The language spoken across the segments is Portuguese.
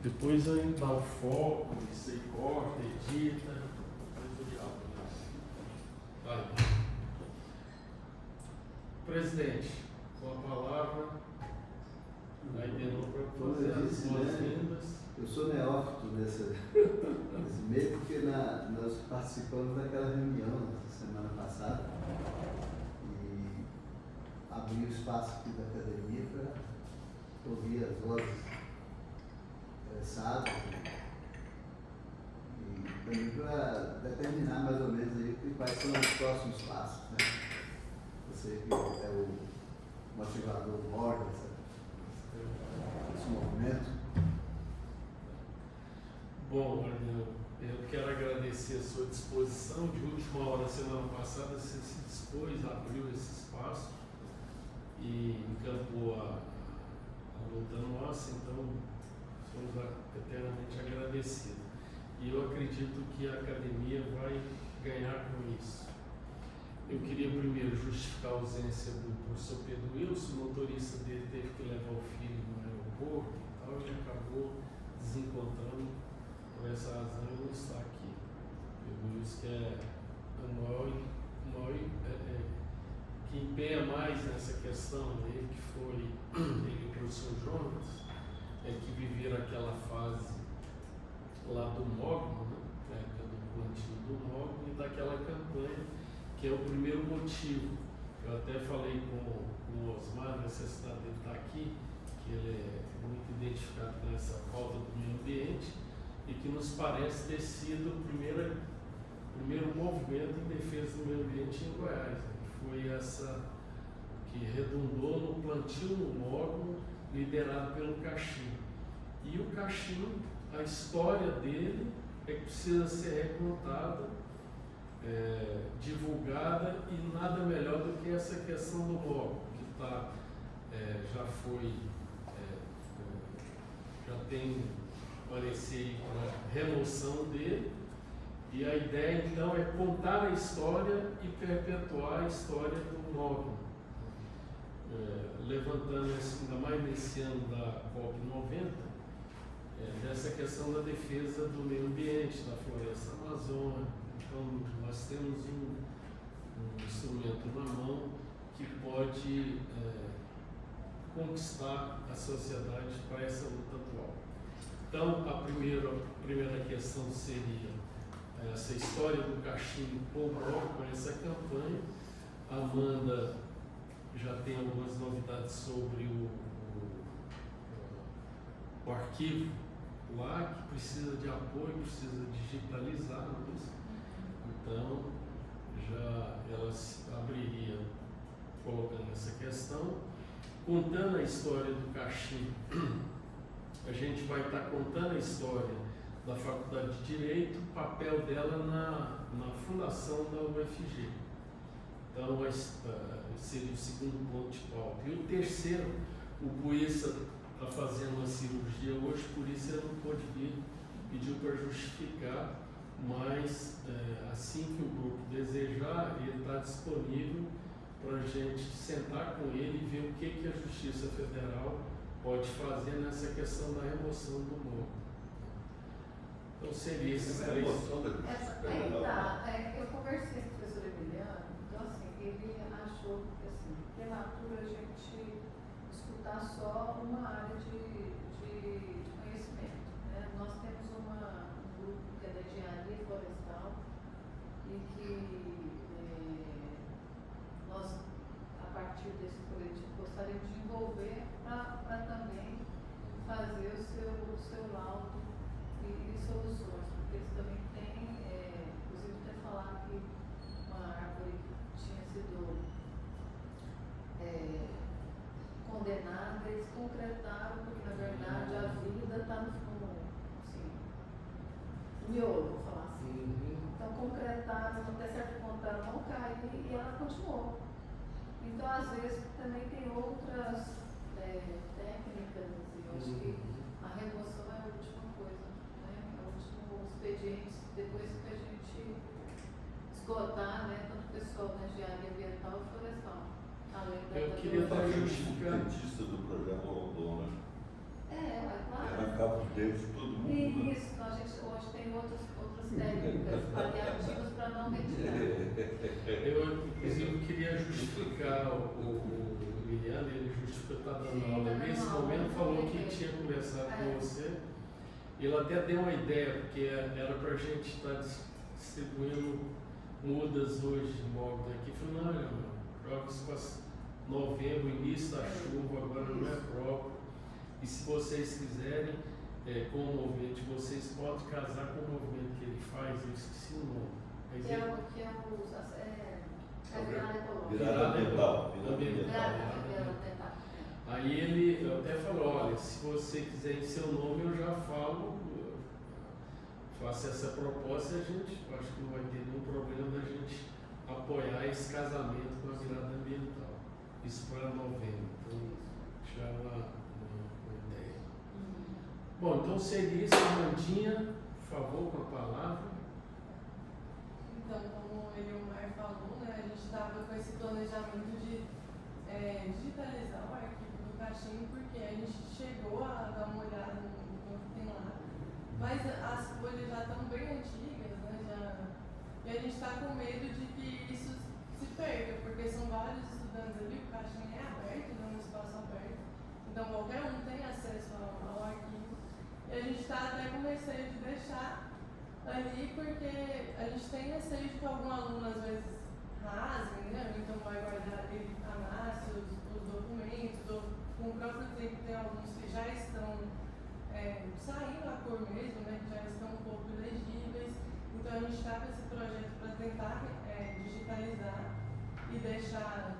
Depois a gente dá o foco, isso aí corta, edita, faz o diálogo. Vai. Presidente, com a palavra, aí de novo para fazer as boas-vindas. Eu sou neófito nesse meio, porque nós participamos daquela reunião na semana passada e abri o espaço aqui da academia para ouvir as vozes interessadas e também para determinar mais ou menos aí quais são os próximos passos, né? Você que é o motivador maior desse movimento. Bom, Arnaldo, eu quero agradecer a sua disposição. De última hora, semana passada, você se dispôs, abriu esse espaço e encampou a luta nossa, então somos eternamente agradecidos. E eu acredito que a academia vai ganhar com isso. Eu queria primeiro justificar a ausência do professor Pedro Wilson. O motorista dele teve que levar o filho no aeroporto e tal, ele acabou desencontrando. Por essa razão eu não estou aqui. Pedro Wilson, que é o maior que empenha mais nessa questão, ele que foi, ele e o professor Jonas, que viveram aquela fase lá do Mogno, né, do plantio do Mogno e daquela campanha, que é o primeiro motivo. Eu até falei com o Osmar, a necessidade dele estar aqui, que ele é muito identificado com essa falta do meio ambiente e que nos parece ter sido o primeiro movimento em defesa do meio ambiente em Goiás, né, que foi essa que redundou no plantio no Mogno, liderado pelo Caxim. E o Caxim, a história dele é que precisa ser recontada, divulgada, e nada melhor do que essa questão do Mogno, que já tem parecer para remoção dele, e a ideia então é contar a história e perpetuar a história do Mogno, levantando ainda mais nesse ano da COP90, dessa questão da defesa do meio ambiente, da floresta amazônica. Então nós temos um instrumento na mão que pode conquistar a sociedade para essa luta atual. Então, a primeira questão seria essa história do Caxim com essa campanha. A Amanda já tem algumas novidades sobre o arquivo lá, que precisa de apoio, precisa digitalizar isso. Então, já ela se abriria colocando essa questão, contando a história do Caxim. A gente vai estar contando a história da Faculdade de Direito, o papel dela na fundação da UFG. Então, seria o segundo ponto de pauta. E o terceiro, o Buissa está fazendo uma cirurgia hoje, por isso ele não pôde vir, pediu para justificar, mas assim que o grupo desejar, ele está disponível para a gente sentar com ele e ver o que a Justiça Federal pode fazer nessa questão da remoção do Mogno. Então seria esses três. Eu conversei com o professor Emiliano, então assim, ele achou que assim, prematuro a gente escutar só uma área de conhecimento, né? Nós temos um grupo que é da engenharia florestal e que nós, a partir desse coletivo, gostaríamos de envolver para também fazer o seu laudo e soluções, porque eles também têm, inclusive até falar que uma árvore que tinha sido condenada, eles concretaram, porque na verdade a vida está no miolo, vou falar assim. Então concretaram até certo ponto para não cair e ela continuou. Então às vezes também tem outras técnicas, e eu acho que a remoção é a última coisa, né? É o último expediente, depois que a gente esgotar, né, tanto o pessoal da engenharia ambiental e florestal. Eu queria estar justificando. Cientista do programa Rondônia. Claro. Ela acaba de Deus de todo mundo. Isso, então a gente hoje tem outras técnicas paliativas para não ventilar. Eu, inclusive, queria justificar o Liliana, ele justificou que está dando aula. Nesse momento, falou que tinha conversado com você. Ele até deu uma ideia, porque era para a gente estar distribuindo mudas hoje de móvel aqui. Eu falei, não, joga isso para novembro, início da chuva, agora não é próprio. E se vocês quiserem, com o movimento de vocês, podem casar com o movimento que ele faz, eu esqueci o nome. Mas Que é ele- a virada ecológica. Virada ambiental. Aí ele até falou, olha, se você quiser em seu nome, eu já falo, faço essa proposta e a gente, acho que não vai ter nenhum problema da gente apoiar esse casamento com a virada ambiental. Isso para novembro, então já é uma ideia. Bom, então seria isso, Amandinha, por favor, com a palavra. Então, como o Eliomar falou, né, a gente estava com esse planejamento de digitalizar o arquivo do Caixinho, porque a gente chegou a dar uma olhada no que tem lá, mas as folhas já estão bem antigas, né, e a gente está com medo de que isso se perca, porque são vários estudantes ali, o Caixinho é aberto, é um espaço aberto, então qualquer um tem acesso ao arquivo, e a gente está até com receio de deixar ali, porque a gente tem receio de que algum aluno às vezes rasgue, né? Então vai guardar ele, amasse os documentos, ou com o próprio tempo tem alguns que já estão saindo a cor mesmo, né? Que já estão um pouco ilegíveis. Então a gente está com esse projeto para tentar digitalizar e deixar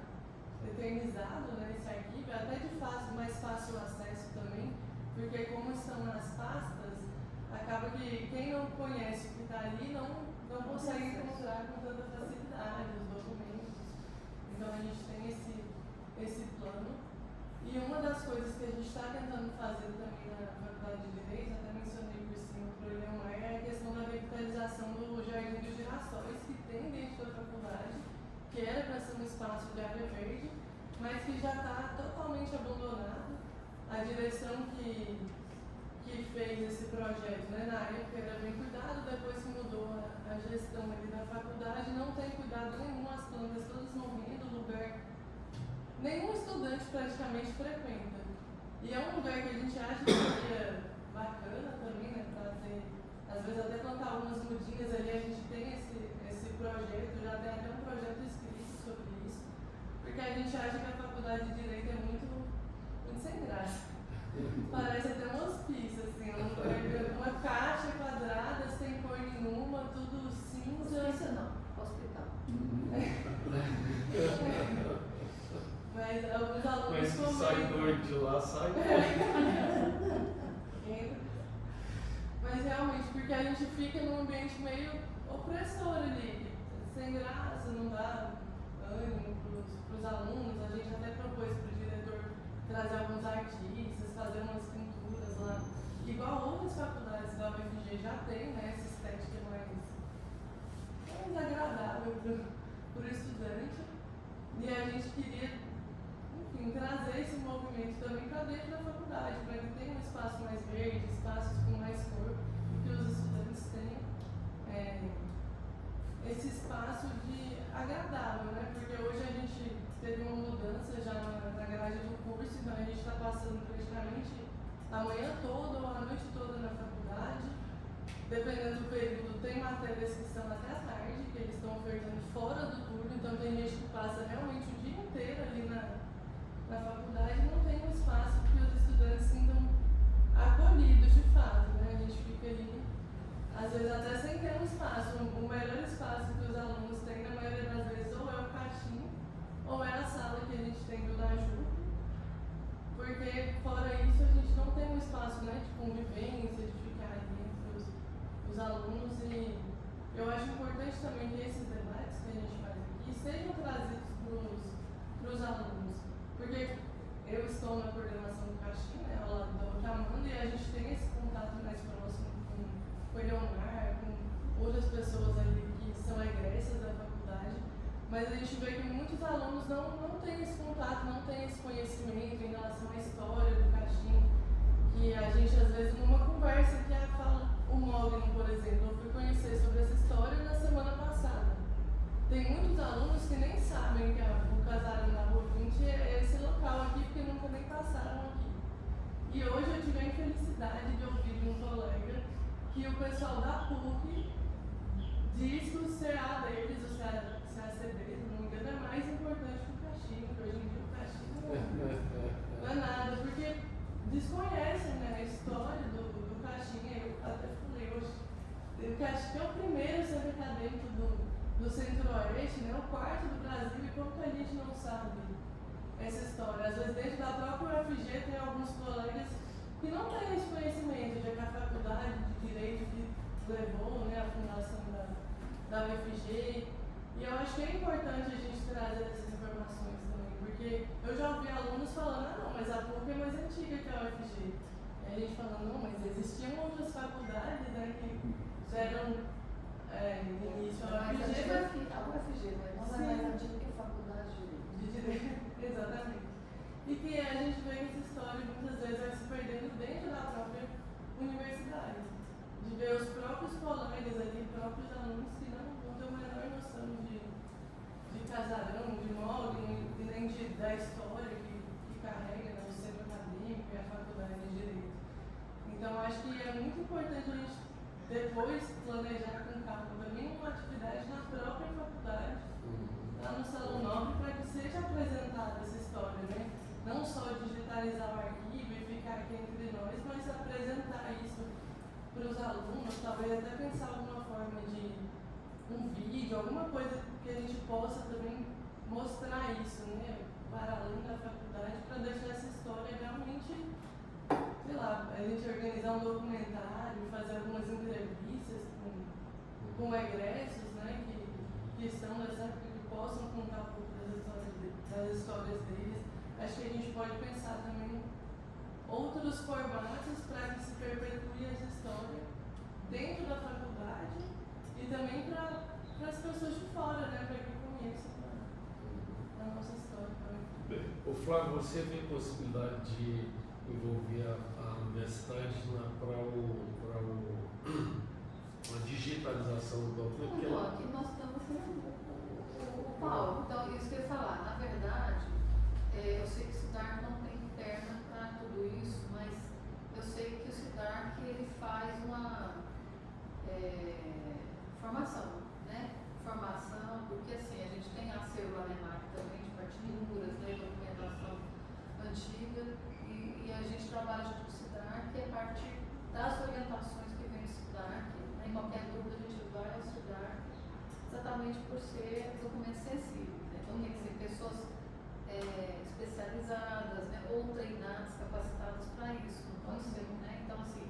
eternizado, né, esse arquivo, até de mais fácil acesso também, porque como estão nas pastas, acaba que quem não conhece o que está ali não consegue encontrar com tanta facilidade os documentos. Então a gente tem esse plano. E uma das coisas que a gente está tentando fazer também na Faculdade de Direito, até mencionei por cima para o Leomar, é a questão da revitalização do Jardim dos Girassóis, que tem dentro da faculdade, que era para ser um espaço de área verde, mas que já está totalmente abandonado. A direção que fez esse projeto, né, na época era bem cuidado, depois que mudou a gestão ali da faculdade, não tem cuidado nenhum, as plantas todas morrendo, o lugar nenhum estudante praticamente frequenta. E é um lugar que a gente acha que seria bacana também, né, para ter, às vezes até plantar algumas mudinhas ali, a gente tem esse projeto, já tem até um projeto escrito sobre isso, porque a gente acha que a faculdade de Direito é muito sem graça. Parece até um hospício, assim, uma caixa quadrada, sem cor nenhuma, tudo cinza. Hospício não, hospital. Mas alguns alunos Mas se sai doido de lá, sai Entra. Mas realmente, porque a gente fica num ambiente meio opressor ali, sem graça, não dá ânimo para os alunos. A gente até propôs para o diretor trazer alguns artistas, fazer umas pinturas lá. Igual outras faculdades da UFG já tem, né, essa estética mais agradável para o estudante. E a gente queria, enfim, trazer esse movimento também para dentro da faculdade, para que tenha um espaço mais verde, espaços com mais cor, que os estudantes tenham esse espaço de agradável, né? Porque hoje a gente teve uma mudança já na grade do curso, então a gente está passando praticamente a manhã toda ou a noite toda na faculdade. Dependendo do período, tem matérias que são até a tarde, que eles estão ofertando fora do turno, então tem gente que passa realmente o dia inteiro ali na faculdade e não tem um espaço que os estudantes sintam acolhidos de fato, né? A gente fica ali, às vezes até sem ter um espaço. O melhor espaço que os alunos têm, na maioria das vezes, ou é o Caixinho, ou é a sala que a gente tem do Daju, porque fora isso a gente não tem um espaço, né, de convivência, de ficar ali entre os alunos, e eu acho importante também que esses debates que a gente faz aqui sejam trazidos para os alunos, porque eu estou na coordenação do Caixinho, né, ao lado da outra Amanda, e a gente tem esse contato mais próximo com o Eleomar, com outras pessoas ali que são egressas da faculdade, mas a gente vê que muitos alunos não têm esse contato, não têm esse conhecimento em relação à história do Caixinho, que a gente às vezes numa conversa conversa que ela fala, o Mogno, por exemplo, eu fui conhecer sobre essa história na semana passada. Tem muitos alunos que nem sabem que o Casarão da Rua 20 é esse local aqui, porque nunca nem passaram aqui. E hoje eu tive a infelicidade de ouvir de um colega que o pessoal da PUC diz que o CA deles, o CACD, se não me engano, é mais importante que o Caxinga, que hoje em dia o Caxinga não é nada, porque desconhecem, né, a história do Caxinga. Eu até falei hoje, o Caxinga é o primeiro centro acadêmico do Centro-Oeste, né, o quarto do Brasil, e como que a gente não sabe essa história? Às vezes dentro da própria UFG tem alguns colegas que não têm esse conhecimento de que a faculdade de Direito que levou, né, a fundação da UFG. E eu acho que é importante a gente trazer essas informações também, porque eu já ouvi alunos falando, ah não, mas a PUC é mais antiga que a UFG. E a gente falando, não, mas existiam outras faculdades, né, que eram no início a UFG. A UFG, mas não é mais antiga que a faculdade de Direito. Exatamente. E que a gente vê que essa história muitas vezes vai se perdendo dentro da própria universidade. De ver os próprios colegas ali, próprios alunos que não têm a menor noção de Casarão, de Mogno, e nem da história que carrega, né, o centro acadêmico e a faculdade de Direito. Então acho que é muito importante a gente depois planejar com calma também uma atividade na própria faculdade, lá no Salão Nobre, para que seja apresentada essa história, né? Não só digitalizar o arquivo e ficar aqui entre nós, mas apresentar isso para os alunos, talvez até pensar alguma forma de um vídeo, alguma coisa que a gente possa também mostrar isso, né? Para além da faculdade, para deixar essa história realmente, sei lá, a gente organizar um documentário, fazer algumas entrevistas com egressos, né? Que estão nessa época, que possam contar um pouco das histórias deles. Acho que a gente pode pensar também outros formatos para que se perpetue essa história dentro da faculdade e também para as pessoas de fora, né? Para que conheçam a nossa história também. Bem, Ô Flávio, você vê possibilidade de envolver a universidade para a digitalização do documento? Porque Não, lá aqui nós estamos o Paulo. Então, isso que eu ia falar. Na verdade, eu sei que o SIDARC não tem perna para tudo isso, mas eu sei que o SIDARC ele faz uma formação, né? Formação, porque assim, a gente tem acervo lá na EMAC também de partituras, né? Documentação antiga, e a gente trabalha junto com o SIDARC a partir das orientações que vem do SIDARC, né? Em qualquer dúvida a gente vai ao SIDARC, exatamente por ser documento sensível, né? Então tem que ser pessoas especializadas, né? Ou treinadas, capacitadas para isso, não pode ser, né? Então assim,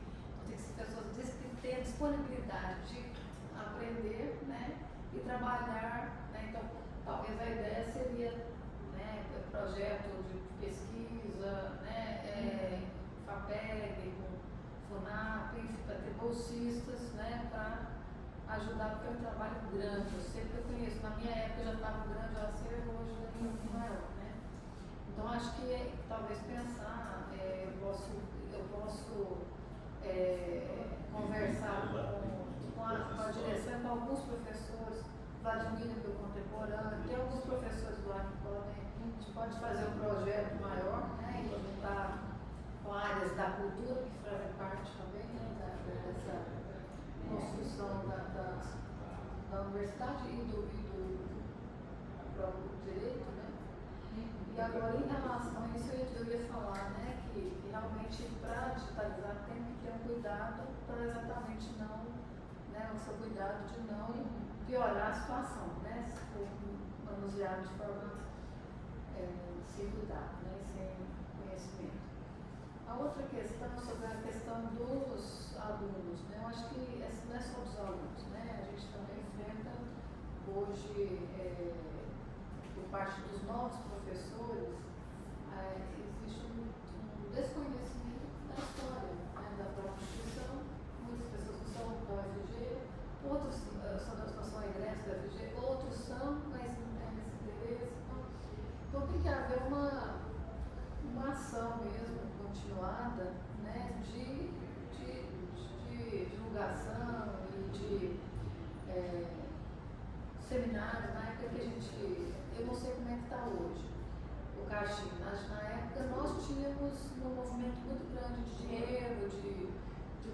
tem que ser pessoas que têm a disponibilidade de aprender, né? E trabalhar, né? Então talvez a ideia seria, né, projeto de pesquisa, né, FAPEG, FUNAP, para ter bolsistas, né, para ajudar, porque é um trabalho grande. Eu sei que eu conheço, na minha época já estava grande o acervo, hoje já é muito maior, né? Então acho que talvez pensar, eu posso conversar com a direção, com alguns professores, Vladimir do Contemporâneo, tem alguns professores lá que podem, a gente pode fazer um projeto maior, né, e juntar com áreas da cultura que fazem parte também, né, dessa construção da universidade e do próprio direito, né. E agora, em relação a isso, eu ia falar, né, que realmente para digitalizar tem que ter um cuidado para exatamente não, né, o seu cuidado de não piorar a situação, né, se for manuseado de forma sem cuidado, né, sem conhecimento. A outra questão sobre a questão dos alunos, né, eu acho que essa não é só dos alunos, né, a gente também enfrenta hoje, por parte dos novos professores, existe um desconhecimento da história, né, da própria instituição. Muitas pessoas não são da UFG, outros são egressos da UFG, outros são, mas não têm esse interesse. Então tem que haver uma ação mesmo continuada, né, de seminários, na época que a gente, eu não sei como é que está hoje, o Caxim, mas na época nós tínhamos um movimento muito grande de dinheiro, de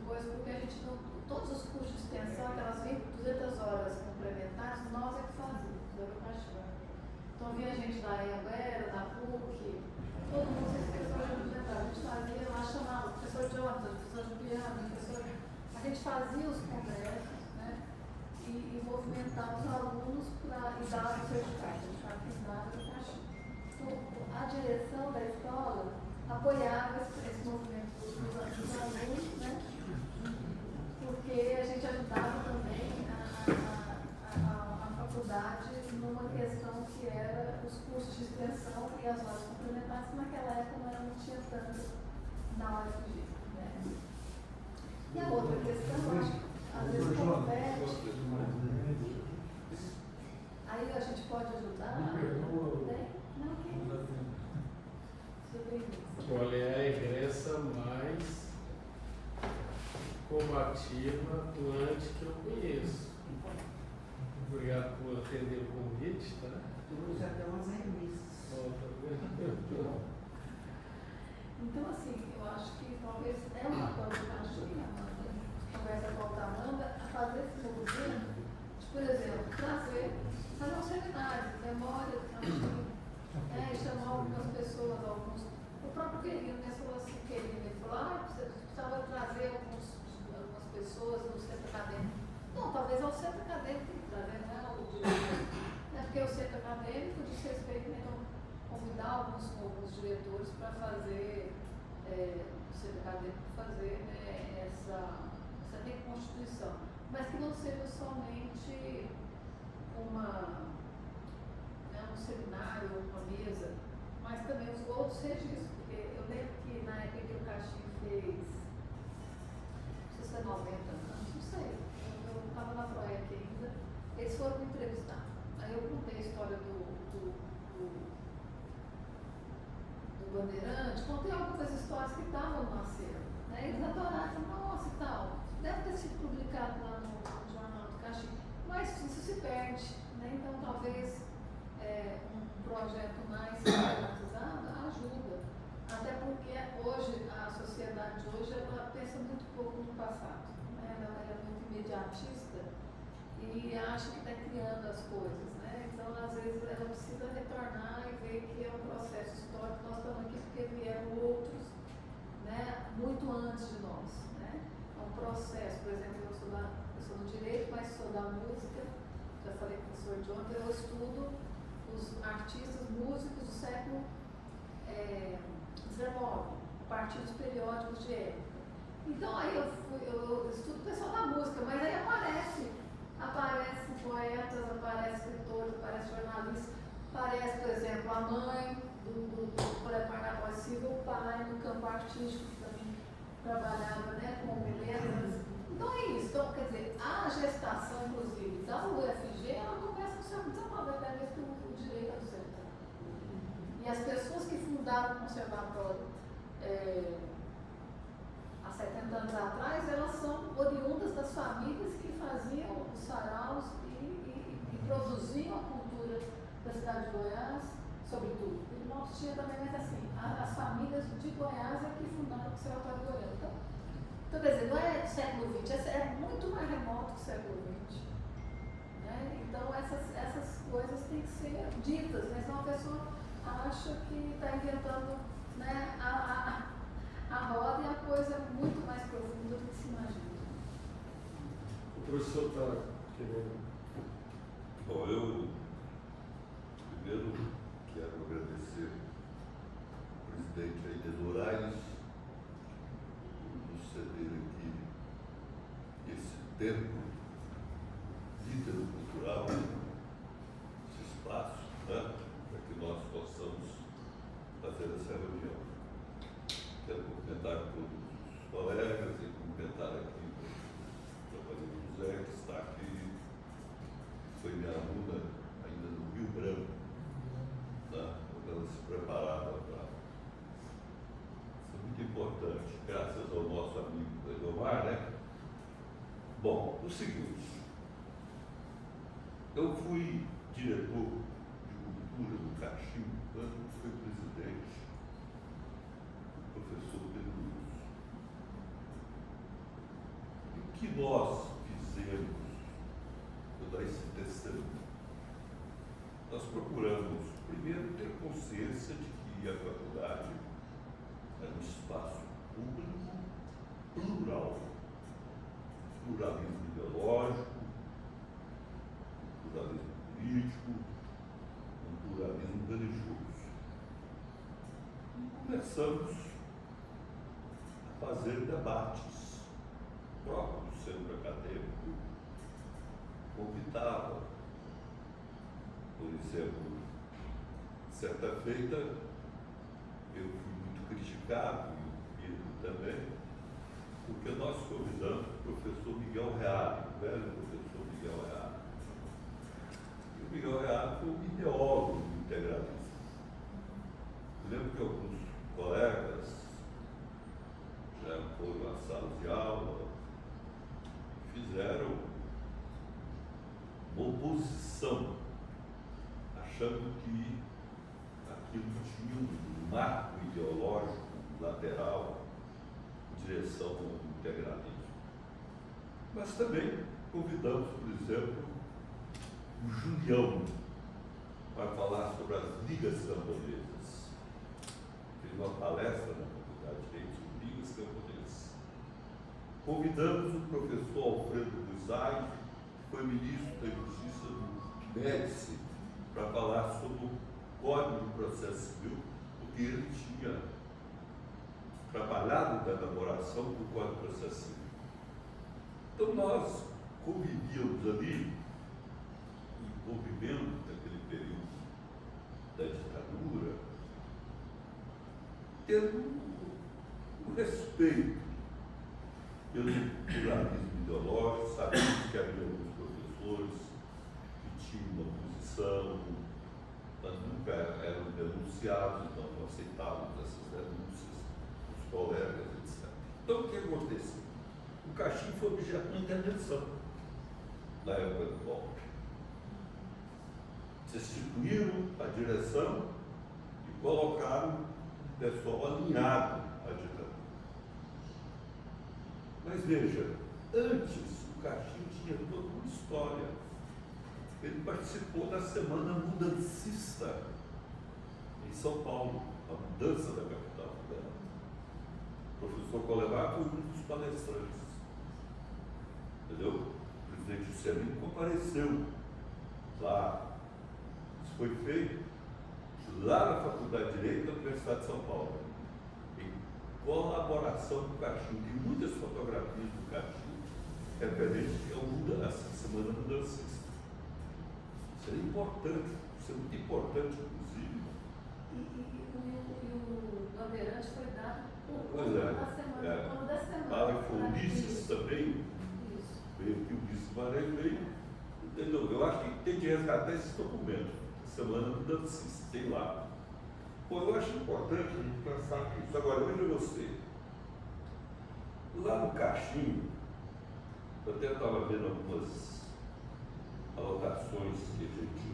coisas, porque a gente não, todos os cursos de extensão, aquelas 200 horas complementares, nós é que fazíamos, era o Caxim. Então vinha gente da Anhanguera, da PUC, todo mundo se esqueceu de lembrar, a gente fazia lá, chamava o professor Jonathan, o professor Juliano, a gente fazia os congressos, né, e movimentava os alunos para dar o certificado, a gente fazia o Caxim. Então, a direção da escola apoiava esse movimento dos alunos, né, porque a gente ajudava também a faculdade numa questão que era os cursos de extensão e as horas complementares, que naquela época não tinha tanto na UFG, né. E a outra questão, eu acho que às vezes compete. Aí a gente pode ajudar? Não, Olha, é a egressa mais combativa, atuante que eu conheço. Obrigado por atender o convite, tá? Hoje até umas revistas. Então, assim, eu acho que talvez é uma coisa que a gente conversa com a Amanda, a fazer esse movimento, de, por exemplo, fazer um seminário, memória, e chamar algumas pessoas, o próprio Querino, né, falou assim, ele falou, precisava trazer algumas pessoas no centro acadêmico. Não, talvez ao centro acadêmico tem que trazer, né, o diretor. Porque o centro acadêmico diz respeito, né, então, convidar alguns diretores para fazer, o centro acadêmico fazer, né, essa reconstituição. Mas que não seja somente um seminário, uma mesa, mas também os outros registros, porque eu lembro que na época que o Caxim fez, não sei se é 90 anos, não sei, eu estava na PROEC ainda, eles foram me entrevistar. Aí eu contei a história do Bandeirante, contei algumas histórias que estavam no acervo, né? Eles adoraram, falaram, nossa e tal, deve ter sido publicado lá no Jornal do Caxim, mas isso se perde, né? Então talvez um projeto mais sistematizado ajuda, até porque hoje, a sociedade de hoje, ela pensa muito pouco no passado, né? Ela é muito imediatista e acha que está criando as coisas, né? Então, às vezes, ela precisa retornar e ver que é um processo histórico. Nós estamos aqui porque vieram outros, né, muito antes de nós, né? É um processo, por exemplo, eu sou do direito, mas sou da música, já falei com o professor John, eu estudo os artistas músicos do século XIX, a partir dos periódicos de época. Então, aí eu estudo o pessoal da música, mas aí aparecem poetas, aparecem escritores, aparecem jornalistas, aparece, por exemplo, a mãe do Paranaguá Silva, o pai no campo artístico, que também trabalhava, né, com belezas. Então é isso. Então, quer dizer, a gestação, inclusive, da UFG, ela começa no século XIX, até mesmo o direito ao século. E as pessoas que fundaram o conservatório há 70 anos atrás, elas são oriundas das famílias que faziam os saraus e produziam a cultura da cidade de Goiás, sobretudo. E nós tinha também, mas assim, as famílias de Goiás é que fundaram o Conservatório de Goiás. Então, quer dizer, não é do século XX, é muito mais remoto que o século XX. Né? Então, essas coisas têm que ser ditas, né? Senão a pessoa acha que está inventando, né, a roda, e a coisa é muito mais profunda do que se imagina. O professor está querendo. Bom, eu primeiro quero agradecer ao presidente Aide Moraes por nos ceder aqui esse tempo, líder cultural, esse espaço, né, para que nós possamos fazer essa reunião. Quero cumprimentar todos os colegas e cumprimentar aqui a Maria José, que está aqui, foi minha aluna ainda no Rio Branco, né? Quando ela se preparava para. Isso é muito importante, graças ao nosso amigo Edomar, né? Bom, o seguinte, eu fui diretor de cultura do Cachimbo, quando foi presidente, o professor Pedro Luz. E o que nós fizemos, vou dar esse testemunho, nós procuramos, primeiro, ter consciência de que a faculdade era um espaço público plural, pluralismo ideológico, pluralismo político, um pluralismo religioso. E começamos a fazer debates próprios do centro acadêmico, convidava, por exemplo, certa feita eu fui muito criticado, e o Pedro também, porque nós convidamos o professor Miguel Reale, o velho professor Miguel Reale. E o Miguel Reale foi um ideólogo do integralismo. Eu lembro que alguns colegas já foram às salas de aula e fizeram uma oposição, achando que aquilo tinha um marco ideológico lateral em direção ao integralismo. Mas também convidamos, por exemplo, o Julião para falar sobre as ligas camponesas. Fez uma palestra na Faculdade de Direito sobre ligas camponesas. Convidamos o professor Alfredo Buzai, que foi ministro da Justiça do Médici, para falar sobre o Código de Processo Civil, porque ele tinha trabalhado na elaboração do Código de Processo Civil. Então nós convivíamos ali, e convivendo naquele período da ditadura, tendo um respeito pelo pluralismo ideológico, sabíamos que havia alguns professores que tinham uma posição, mas nunca eram denunciados, então não aceitávamos essas denúncias dos colegas, etc. Então o que aconteceu? O Cachimbo foi objeto de uma intervenção na época do golpe. Destituíram a direção e colocaram o pessoal alinhado à ditadura. Mas veja, antes o Cachimbo tinha toda uma história. Ele participou da Semana Mudancista em São Paulo, a mudança da capital federal. O professor Colevar foi um dos palestrantes. Entendeu? O presidente Juscelino compareceu lá. Isso foi feito lá na Faculdade de Direito da Universidade de São Paulo, em colaboração com o Cachimbo. Tem muitas fotografias do Cachimbo referentes a essa Semana Mudancista. Isso é importante, isso é muito importante, inclusive. E o Bandeirante foi dado por Pois conta é, da semana, é. por conta da semana. Fala que foi o Ulisses também, Isso. veio aqui o Ulisses Maranhão, veio, entendeu? Eu acho que tem que resgatar esses documentos, Semana Mudancista, tem lá. Pô, eu acho importante a gente pensar nisso. Agora, veja você, lá no Cachimbo, eu até estava vendo algumas anotações que a gente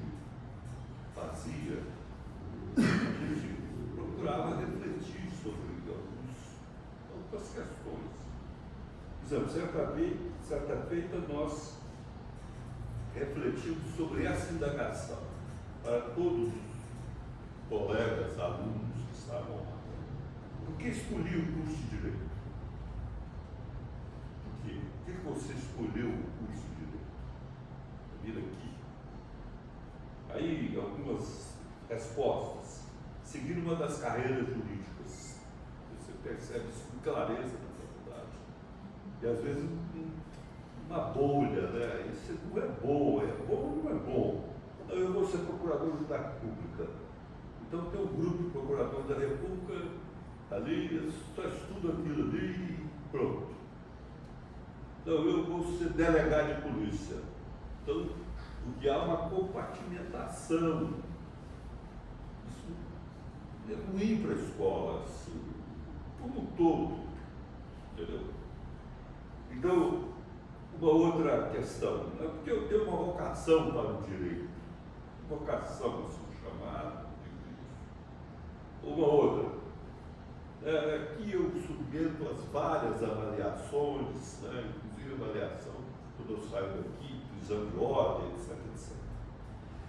fazia, a gente procurava refletir sobre algumas questões. Por exemplo, certa feita nós refletimos sobre essa indagação para todos os colegas, alunos que estavam lá. Por que escolhi o curso de Direito? Por quê? Por que você escolheu o curso de Direito? Vir aqui. Aí, algumas respostas. Seguir uma das carreiras jurídicas. Você percebe isso com clareza na faculdade. E às vezes uma bolha, né? Isso não é bom, é bom ou não é bom? Então, eu vou ser procurador da República. Então tem um grupo de procuradores da República ali, só estudo aquilo ali e pronto. Então eu vou ser delegado de polícia. Então, porque há uma compartimentação. Isso é ruim para a escola, assim, como um todo. Entendeu? Então, uma outra questão, porque eu tenho uma vocação para o direito. vocação, assim, chamado, uma outra. Aqui eu submeto as várias avaliações, né, inclusive avaliação quando eu saio daqui, do exame de ordem, etc.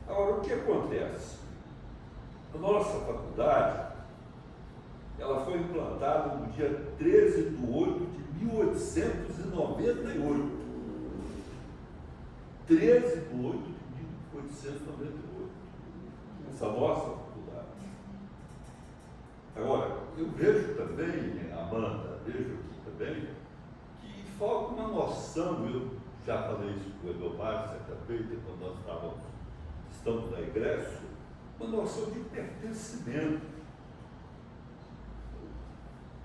Agora, o que acontece? A nossa faculdade, ela foi implantada no dia 13 de 8 de 1898. 13 de 8 de 1898. Essa nossa faculdade. Agora, eu vejo também, Amanda, vejo aqui também, que falta uma noção, eu já falei isso com o Edomar certa feita, quando nós estamos na egresso, uma noção de pertencimento.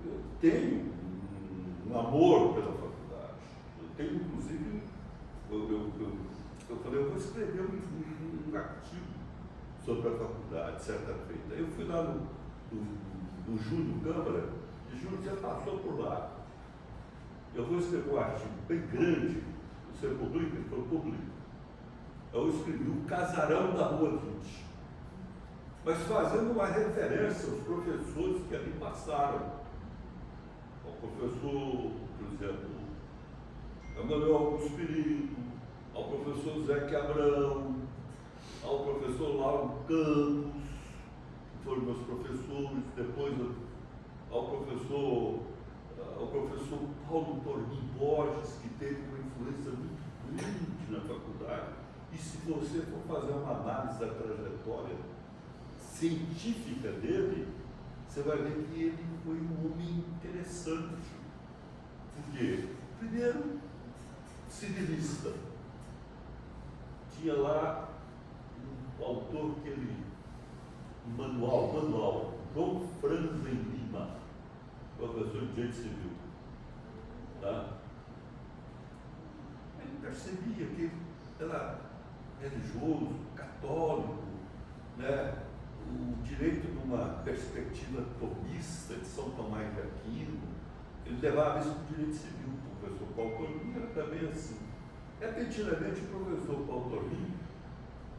Eu tenho um amor pela faculdade. Eu tenho, inclusive, eu falei, eu vou escrever um artigo sobre a faculdade, certa feita. Eu fui lá no Júlio Câmara, e Júlio já passou por lá. Eu vou escrever um artigo bem grande, você publica? Ele falou, publica. Eu escrevi o Casarão da Rua 20, mas fazendo uma referência aos professores que ali passaram. Ao professor, por exemplo, Emanuel Augusto Perigo, ao professor Zé Abrão, ao professor Lauro Campos, que foram meus professores, depois ao professor Paulo Tornin Borges, que teve uma influência muito grande na faculdade. E se você for fazer uma análise da trajetória científica dele, você vai ver que ele foi um homem interessante. Por quê? Primeiro, civilista. Tinha lá um autor que ele, manual, João Franzen Lima, professor de Direito Civil. Tá? Ele percebia que ele era religioso, católico, né? O direito de uma perspectiva tomista de São Tomás de Aquino, ele levava isso para o direito civil. O professor Paulo Tornin era também assim. Repentinamente, o professor Paulo Tornin,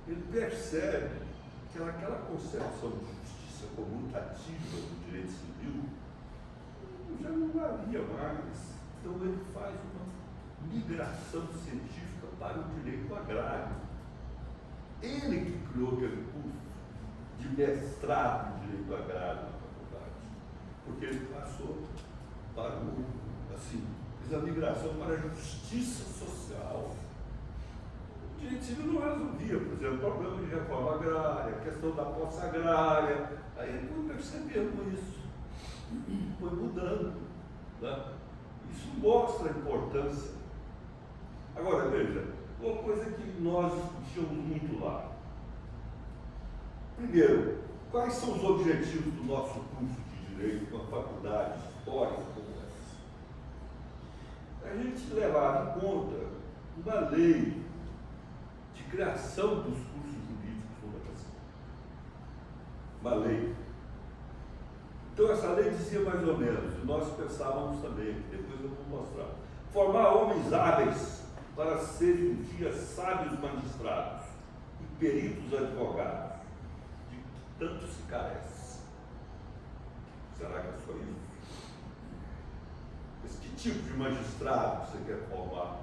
ele percebe que aquela concepção de justiça comutativa do direito civil já não valia mais. Então ele faz uma migração científica para o direito agrário. Ele que criou aquele curso de mestrado em direito agrário na faculdade, porque ele passou para fez a migração para a justiça social. O direito civil não resolvia, por exemplo, o problema de reforma agrária, a questão da posse agrária. Aí ele foi percebendo isso, foi mudando. Né? Isso mostra a importância. Agora, veja, uma coisa que nós discutimos muito lá. Primeiro, quais são os objetivos do nosso curso de Direito, uma faculdade histórica como essa? A gente levava em conta uma lei de criação dos cursos jurídicos no Brasil. Uma lei. Então essa lei dizia mais ou menos, e nós pensávamos também, que depois eu vou mostrar, formar homens hábeis para serem um dia sábios magistrados e peritos advogados, de que tanto se carece. Será que é só isso? Mas que tipo de magistrado você quer formar?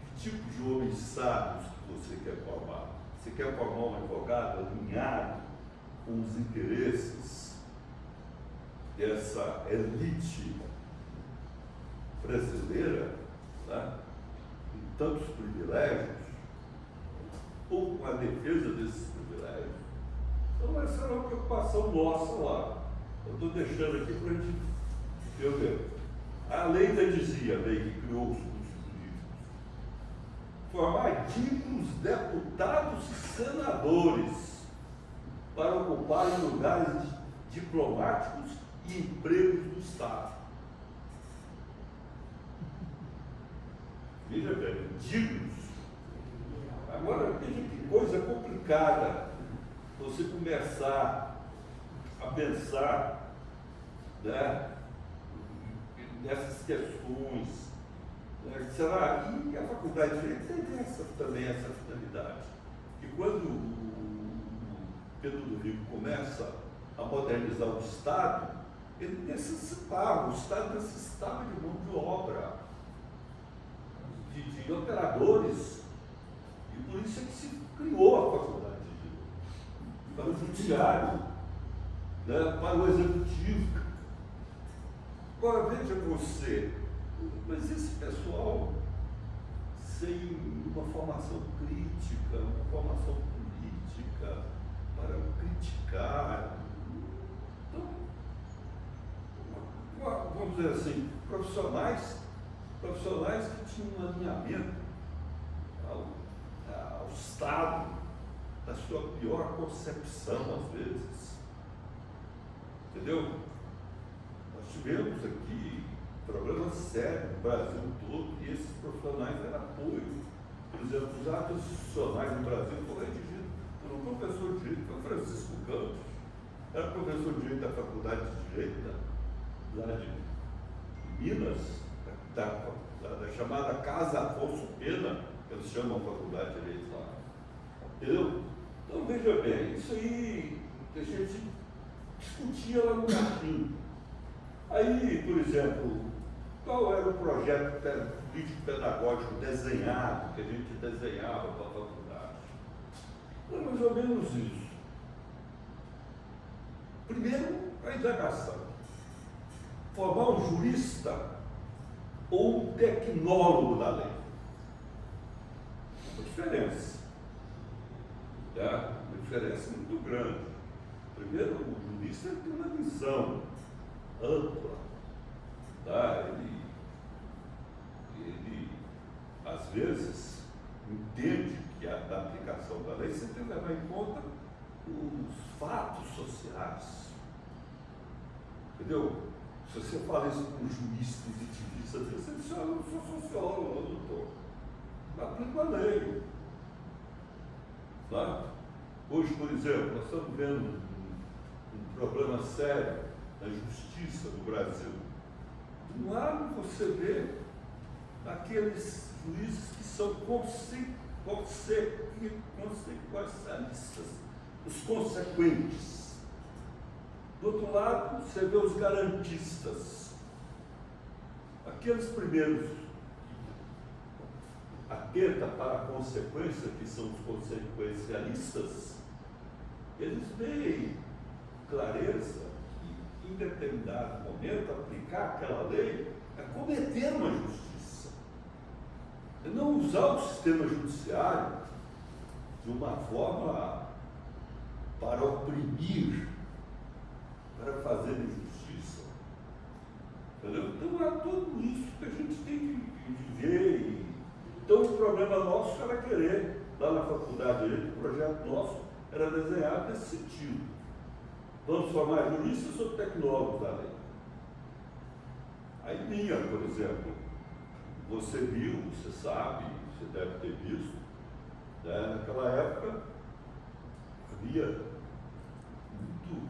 Que tipo de homens sábios que você quer formar? Você quer formar um advogado alinhado com os interesses dessa elite brasileira, né? Com tantos privilégios, ou com a defesa desses privilégios? Então essa era uma preocupação nossa lá. Eu estou deixando aqui para a gente ver. A lei ainda dizia, a lei que criou os cursos jurídicos, formar dignos deputados e senadores para ocuparem lugares diplomáticos e empregos do Estado. Veja bem, dignos. Agora, veja que coisa complicada você começar a pensar, né, nessas questões. Né? Será? E a faculdade de Direito tem também essa finalidade, que quando o Pedro Ludovico começa a modernizar o Estado, ele necessitava, o Estado necessitava de mão de obra, de operadores, e por isso é que se criou a faculdade de Direito, para o judiciário, né, para o executivo. Agora veja você, mas esse pessoal sem uma formação crítica, uma formação política, para criticar, então, vamos dizer assim, profissionais que tinham um alinhamento ao Estado, da sua pior concepção, às vezes. Entendeu? Nós tivemos aqui problemas sérios no Brasil todo e esses profissionais eram apoio. Por exemplo, os atos institucionais no Brasil foram redigidos por um professor de Direito, que é o Francisco Campos. Era professor de Direito da Faculdade de Direito, lá de Minas, da chamada Casa Afonso Pena, que eles chamam a Faculdade de Direito lá. Entendeu? Então, veja bem, isso aí a gente discutia lá no Caxim. Aí, por exemplo, qual era o projeto político-pedagógico desenhado, que a gente desenhava para a faculdade? Era mais ou menos isso. Primeiro, a indagação. Formar um jurista ou um tecnólogo da lei. Uma diferença. Uma diferença muito grande. Primeiro, o jurista tem uma visão ampla. Ele, às vezes, entende que da aplicação da lei você tem que levar em conta os fatos sociais. Entendeu? Se você fala isso com um juiz positivista, você diz, eu não sou sociólogo, eu não estou. Aplico a lei. Tá? Hoje, por exemplo, nós estamos vendo um problema sério na justiça do Brasil. De um lado você vê aqueles juízes que são consequencialistas, os consequentes. Do outro lado, você vê os garantistas. Aqueles primeiros que atentam para a consequência, que são os consequencialistas, eles veem clareza que, em determinado momento, aplicar aquela lei é cometer uma injustiça. É não usar o sistema judiciário de uma forma para oprimir, para fazer injustiça. Entendeu? Então é tudo isso que a gente tem que ver. Então o problema nosso era querer, lá na faculdade de Direito, o projeto nosso era desenhado nesse sentido. Vamos formar juristas ou tecnólogos da lei. Aí vinha, por exemplo, você viu, você sabe, você deve ter visto, né? Naquela época havia muito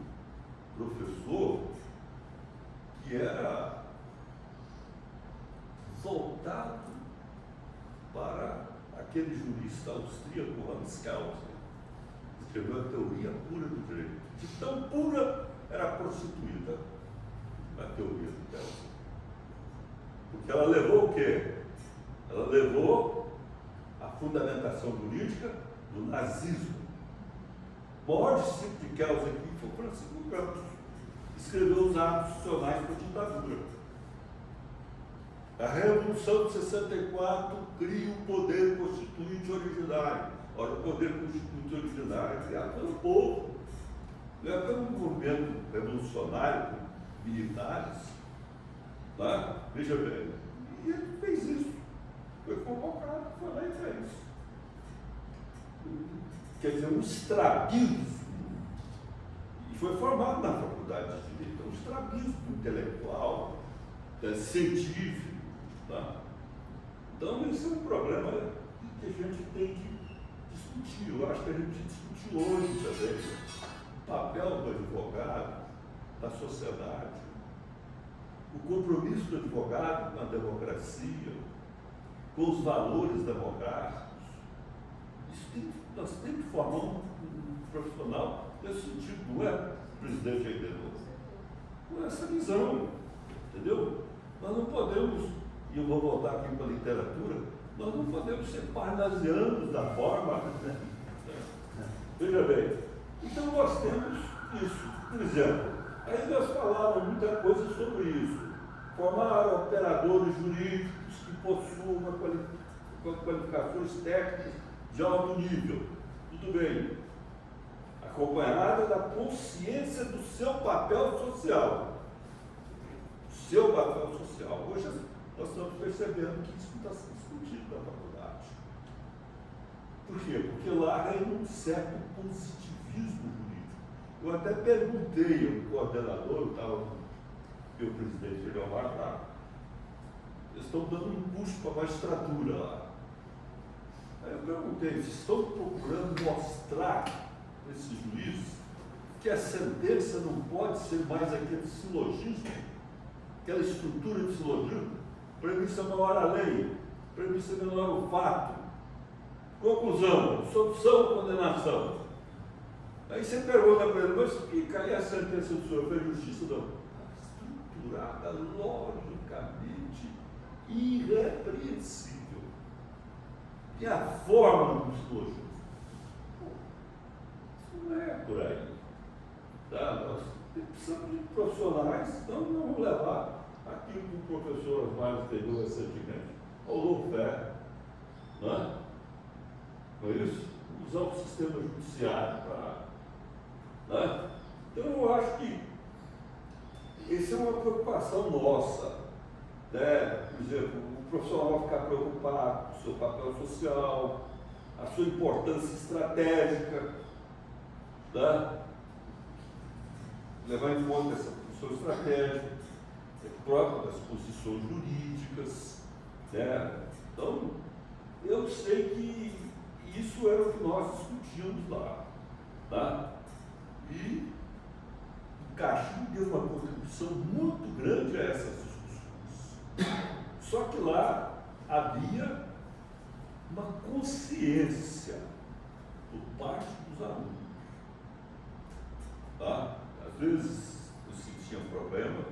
professor que era voltado para aquele jurista austríaco Hans Kelsen, que escreveu a teoria pura do direito. De tão pura era prostituída a teoria do Kelsen. Porque ela levou o quê? Ela levou a fundamentação jurídica do nazismo. O maior discípulo de Kelsen aqui foi Francisco Campos, que escreveu os atos institucionais para a ditadura. A Revolução de 64 cria o poder constituinte originário. Ora, o poder constituinte originário é criado pelo povo. Não é pelo movimento revolucionário, militares. Tá? Veja bem. E ele fez isso. Foi convocado, foi lá e fez. Quer dizer, um estrabismo. E foi formado na faculdade de Direito. Um estrabismo intelectual, científico. Tá? Então, esse é um problema que a gente tem que discutir. Eu acho que a gente discutiu hoje também o papel do advogado, da sociedade, o compromisso do advogado com a democracia, com os valores democráticos. Isso tem que Nós temos que formar um profissional nesse sentido, não é presidente aí dentro, com essa visão, entendeu? Nós não podemos, e eu vou voltar aqui para a literatura, nós não podemos ser parnasianos da forma, né? Veja bem, então nós temos isso, por exemplo, aí nós falamos muita coisa sobre isso, formar operadores jurídicos que possuam qualificações técnicas de alto nível, tudo bem, acompanhada da consciência do seu papel social. Seu papel social. Hoje nós estamos percebendo que isso não está sendo discutido na faculdade. Por quê? Porque lá reina um certo positivismo jurídico. Eu até perguntei ao coordenador, eu estava com o meu presidente Eliomar lá, eles estão dando um impulso para a magistratura lá. Aí eu perguntei, vocês estão procurando mostrar para esses juízes que a sentença não pode ser mais aquele silogismo, aquela estrutura de silogismo, premissa maior a lei, premissa menor o fato, conclusão, solução ou condenação. Aí você pergunta para ele, mas explica aí a sentença do senhor, fez justiça não? Estruturada logicamente irrepreensível. E a forma do silogismo? Isso não é por aí. Tá? Nós precisamos de profissionais, então não vamos levar aquilo que o professor Osmar entendeu recentemente, ao lawfare, não é? Não é isso? Usar o sistema judiciário para... Não é? Então eu acho que essa é uma preocupação nossa, né? Por exemplo, o profissional ficar preocupado com o seu papel social, a sua importância estratégica, né? Levar em conta essa posição estratégica, própria das posições jurídicas, né? Então, eu sei que isso era o que nós discutíamos lá, tá? E o Caxim deu uma contribuição muito grande a essas discussões. Só que lá havia uma consciência por parte dos alunos, tá? Às vezes eu sentia um problema,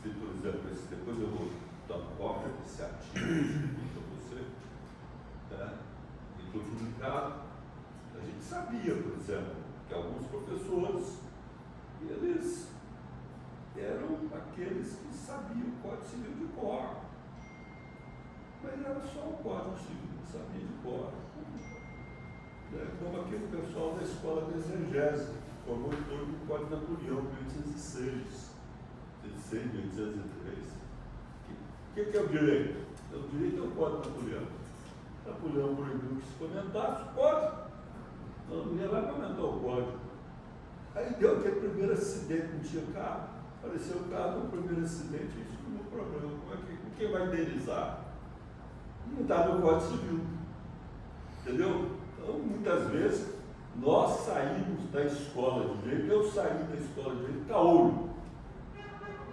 se por exemplo, depois eu vou dar uma cópia desse artigo para você, né? E foi publicado. A gente sabia, por exemplo, que alguns professores, eles eram aqueles que sabiam o Código Civil de cor, mas era só o Código Civil que sabia de cor, como aquele pessoal da escola de exegese, que formou em torno do Código Napoleão, 1806, 1803. O que é o direito? O direito é o Código Napoleão. Napoleão proibiu que se comentasse o código. Não, ninguém vai comentar o código. Aí deu aquele primeiro acidente, não tinha carro. Apareceu o carro no primeiro acidente, isso não é um problema. Quem vai indenizar? Não está no Código Civil. Entendeu? Então, muitas vezes, nós saímos da escola de direito, eu saí da escola de direito caolho,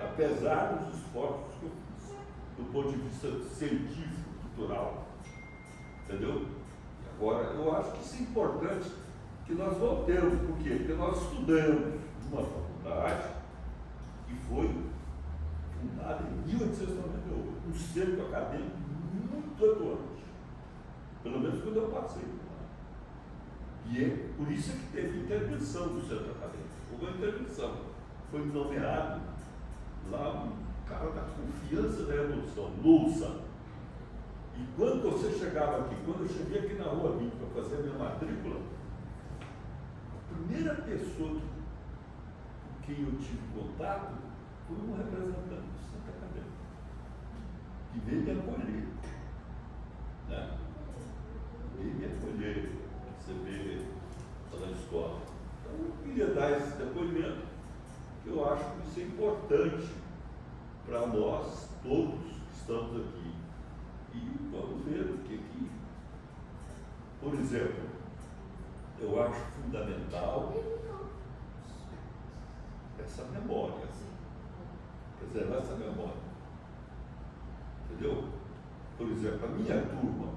apesar dos esforços que eu fiz, do ponto de vista científico, cultural. Entendeu? E agora, eu acho que isso é importante que nós voltemos. Por quê? Porque nós estudamos numa faculdade que foi fundada em 1898, um centro acadêmico muito atuante, pelo menos quando eu passei. E é por isso que teve intervenção do centro acadêmico. Houve uma intervenção. Foi nomeado lá um cara da confiança da Revolução, Louça. E quando você chegava aqui, quando eu cheguei aqui na Rua 20 para fazer a minha matrícula, a primeira pessoa com quem eu tive contato foi um representante do centro acadêmico, que veio me acolher. Né? Veio me acolher, receber na escola. Então eu queria dar esse depoimento, que eu acho que isso é importante para nós todos que estamos aqui. E vamos ver o que, por exemplo, eu acho fundamental essa memória, preservar essa memória. Entendeu? Por exemplo, a minha turma,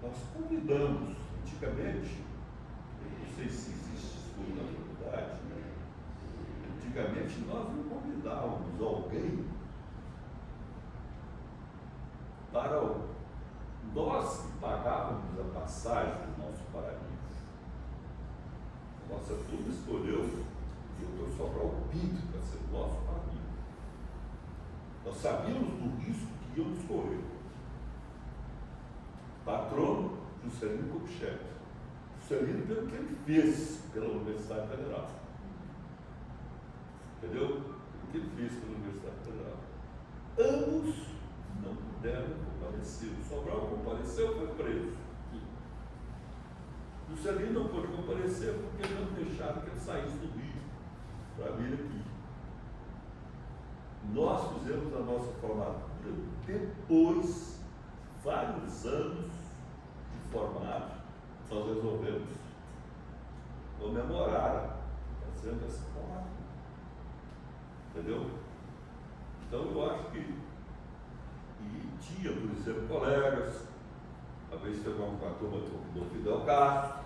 nós convidamos Antigamente, eu não sei se existe isso na faculdade, né? Antigamente nós não convidávamos alguém para nós que pagávamos a passagem do nosso paraíso. A nossa turma escolheu o Dr. Sobral Pinto para ser o nosso amigo. Nós sabíamos do risco que íamos correr. Patrono, Juscelino Kubitschek. Juscelino pelo que ele fez pela Universidade Federal. Entendeu? Pelo que ele fez pela Universidade Federal. Ambos não puderam comparecer. O Sobral compareceu, foi preso. Juscelino não pôde comparecer porque não deixaram que ele saísse do Rio para vir aqui. Nós fizemos a nossa formatura depois, vários anos de formado, nós resolvemos comemorar fazendo essa formatura. Entendeu? Então eu acho que tinha, por exemplo, colegas, uma vez pegou uma turma do Fidel Castro,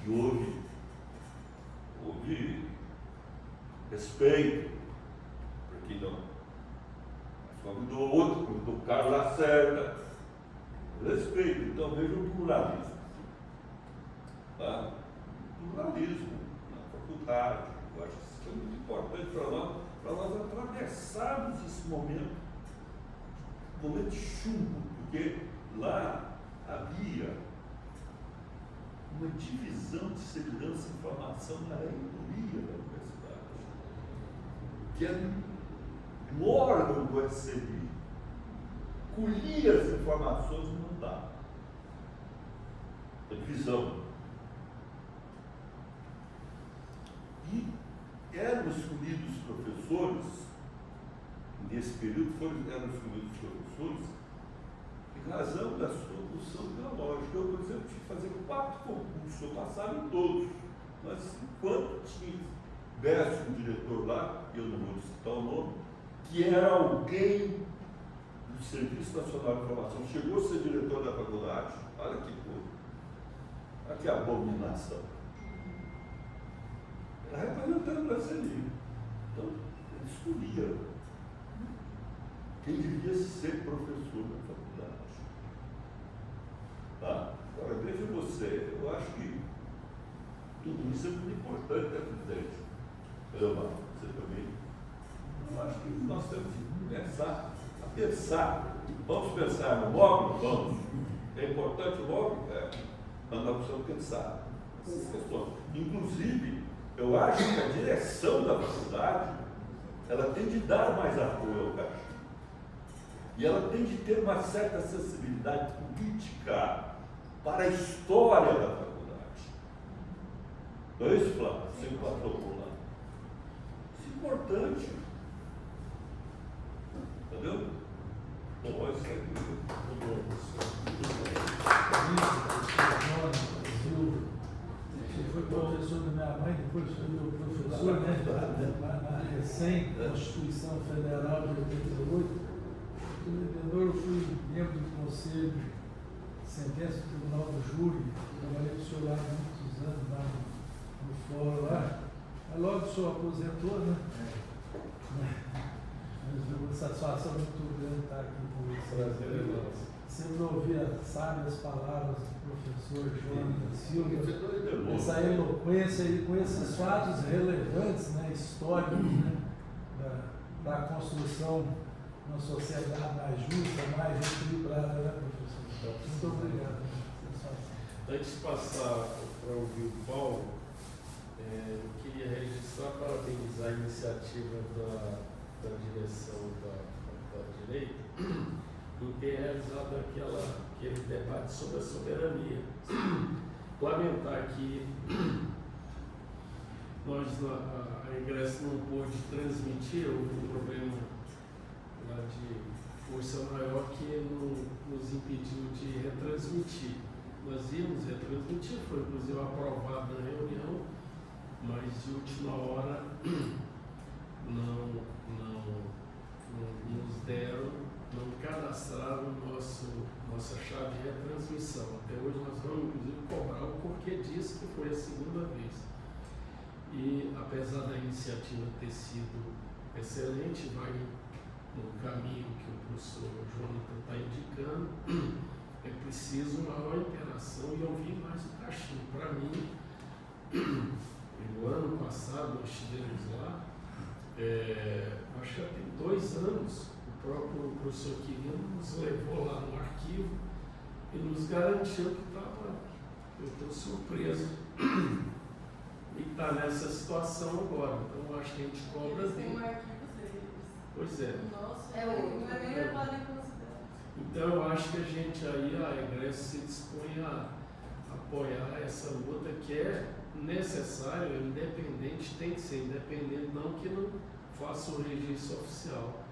e houve respeito, porque não convidou outro, convidou o Carlos Lacerda, respeito. Então veja o pluralismo. Tá? O pluralismo na faculdade, eu acho que isso é muito importante para nós atravessarmos esse momento de chumbo, porque lá havia uma divisão de segurança e informação na reitoria da universidade, que é um órgão do SCI, colhia as informações e não dava. A divisão. E eram escolhidos professores, nesse período eram escolhidos professores, em razão da sua função ideológica. Eu, por exemplo, tive que fazer 4 concursos, eu passava em todos. Mas enquanto tivesse um diretor lá, eu não vou citar o nome, que era alguém do Serviço Nacional de Informação, chegou a ser diretor da faculdade, olha que coisa, olha que abominação. Era representante do SNI. Então, ele escolhia quem devia ser professor da faculdade. Tá? Agora, veja você, eu acho que tudo isso é muito importante, né, presidente? Você também. Eu acho que nós temos que começar a pensar. Vamos pensar no móvel? Vamos. É importante o móvel? Mas nós precisamos pensar nessas questões. Inclusive, eu acho que a direção da faculdade, ela tem de dar mais apoio ao Caxi. E ela tem de ter uma certa sensibilidade política para a história da faculdade. Não é isso, Flávio? Você que passou lá. Isso é importante. Entendeu? Bom, isso é Ele foi professor da minha mãe, depois foi meu professor, né? Na recém-Constituição Federal de 88. Como vendedor, eu fui membro do Conselho de Sentença do Tribunal do Júri, trabalhei com o senhor lá há muitos anos, lá no fórum lá. Mas logo o senhor aposentou, né? Mas é uma satisfação muito grande estar aqui com vocês. Sempre ouvir as sábias palavras do professor João Silva, essa eloquência e com esses fatos relevantes, né, históricos, né, da construção de uma sociedade mais justa, mais equilibrada, né, professor? Muito obrigado. Antes de passar para ouvir o Paulo, eu queria registrar, parabenizar a iniciativa da direção da direita em ter realizado aquele debate sobre a soberania. Lamentar que a Ingresso não pôde transmitir, houve um problema lá de força maior que nos impediu de retransmitir. Nós íamos retransmitir, foi inclusive aprovado na reunião, mas de última hora não nos deram, não cadastraram cadastraram nossa chave de retransmissão. Até hoje nós vamos, inclusive, cobrar o porquê disso, que foi a segunda vez. E, apesar da iniciativa ter sido excelente, vai no caminho que o professor Jonathan está indicando, é preciso maior interação e ouvir mais o cachimbo. Para mim, no ano passado nós estivemos lá, acho que já tem 2 anos, o próprio professor Quirino nos levou lá no arquivo e nos garantiu que estava, eu estou surpreso, e está nessa situação agora. Então acho que a gente cobra Eles têm um dele. arquivo deles. Pois é. O nosso É outro. não é nem levado em consideração. Então eu acho que a gente aí, a Egresso se dispõe a apoiar essa luta que é necessário, independente, tem que ser independente, não que não faça o registro oficial,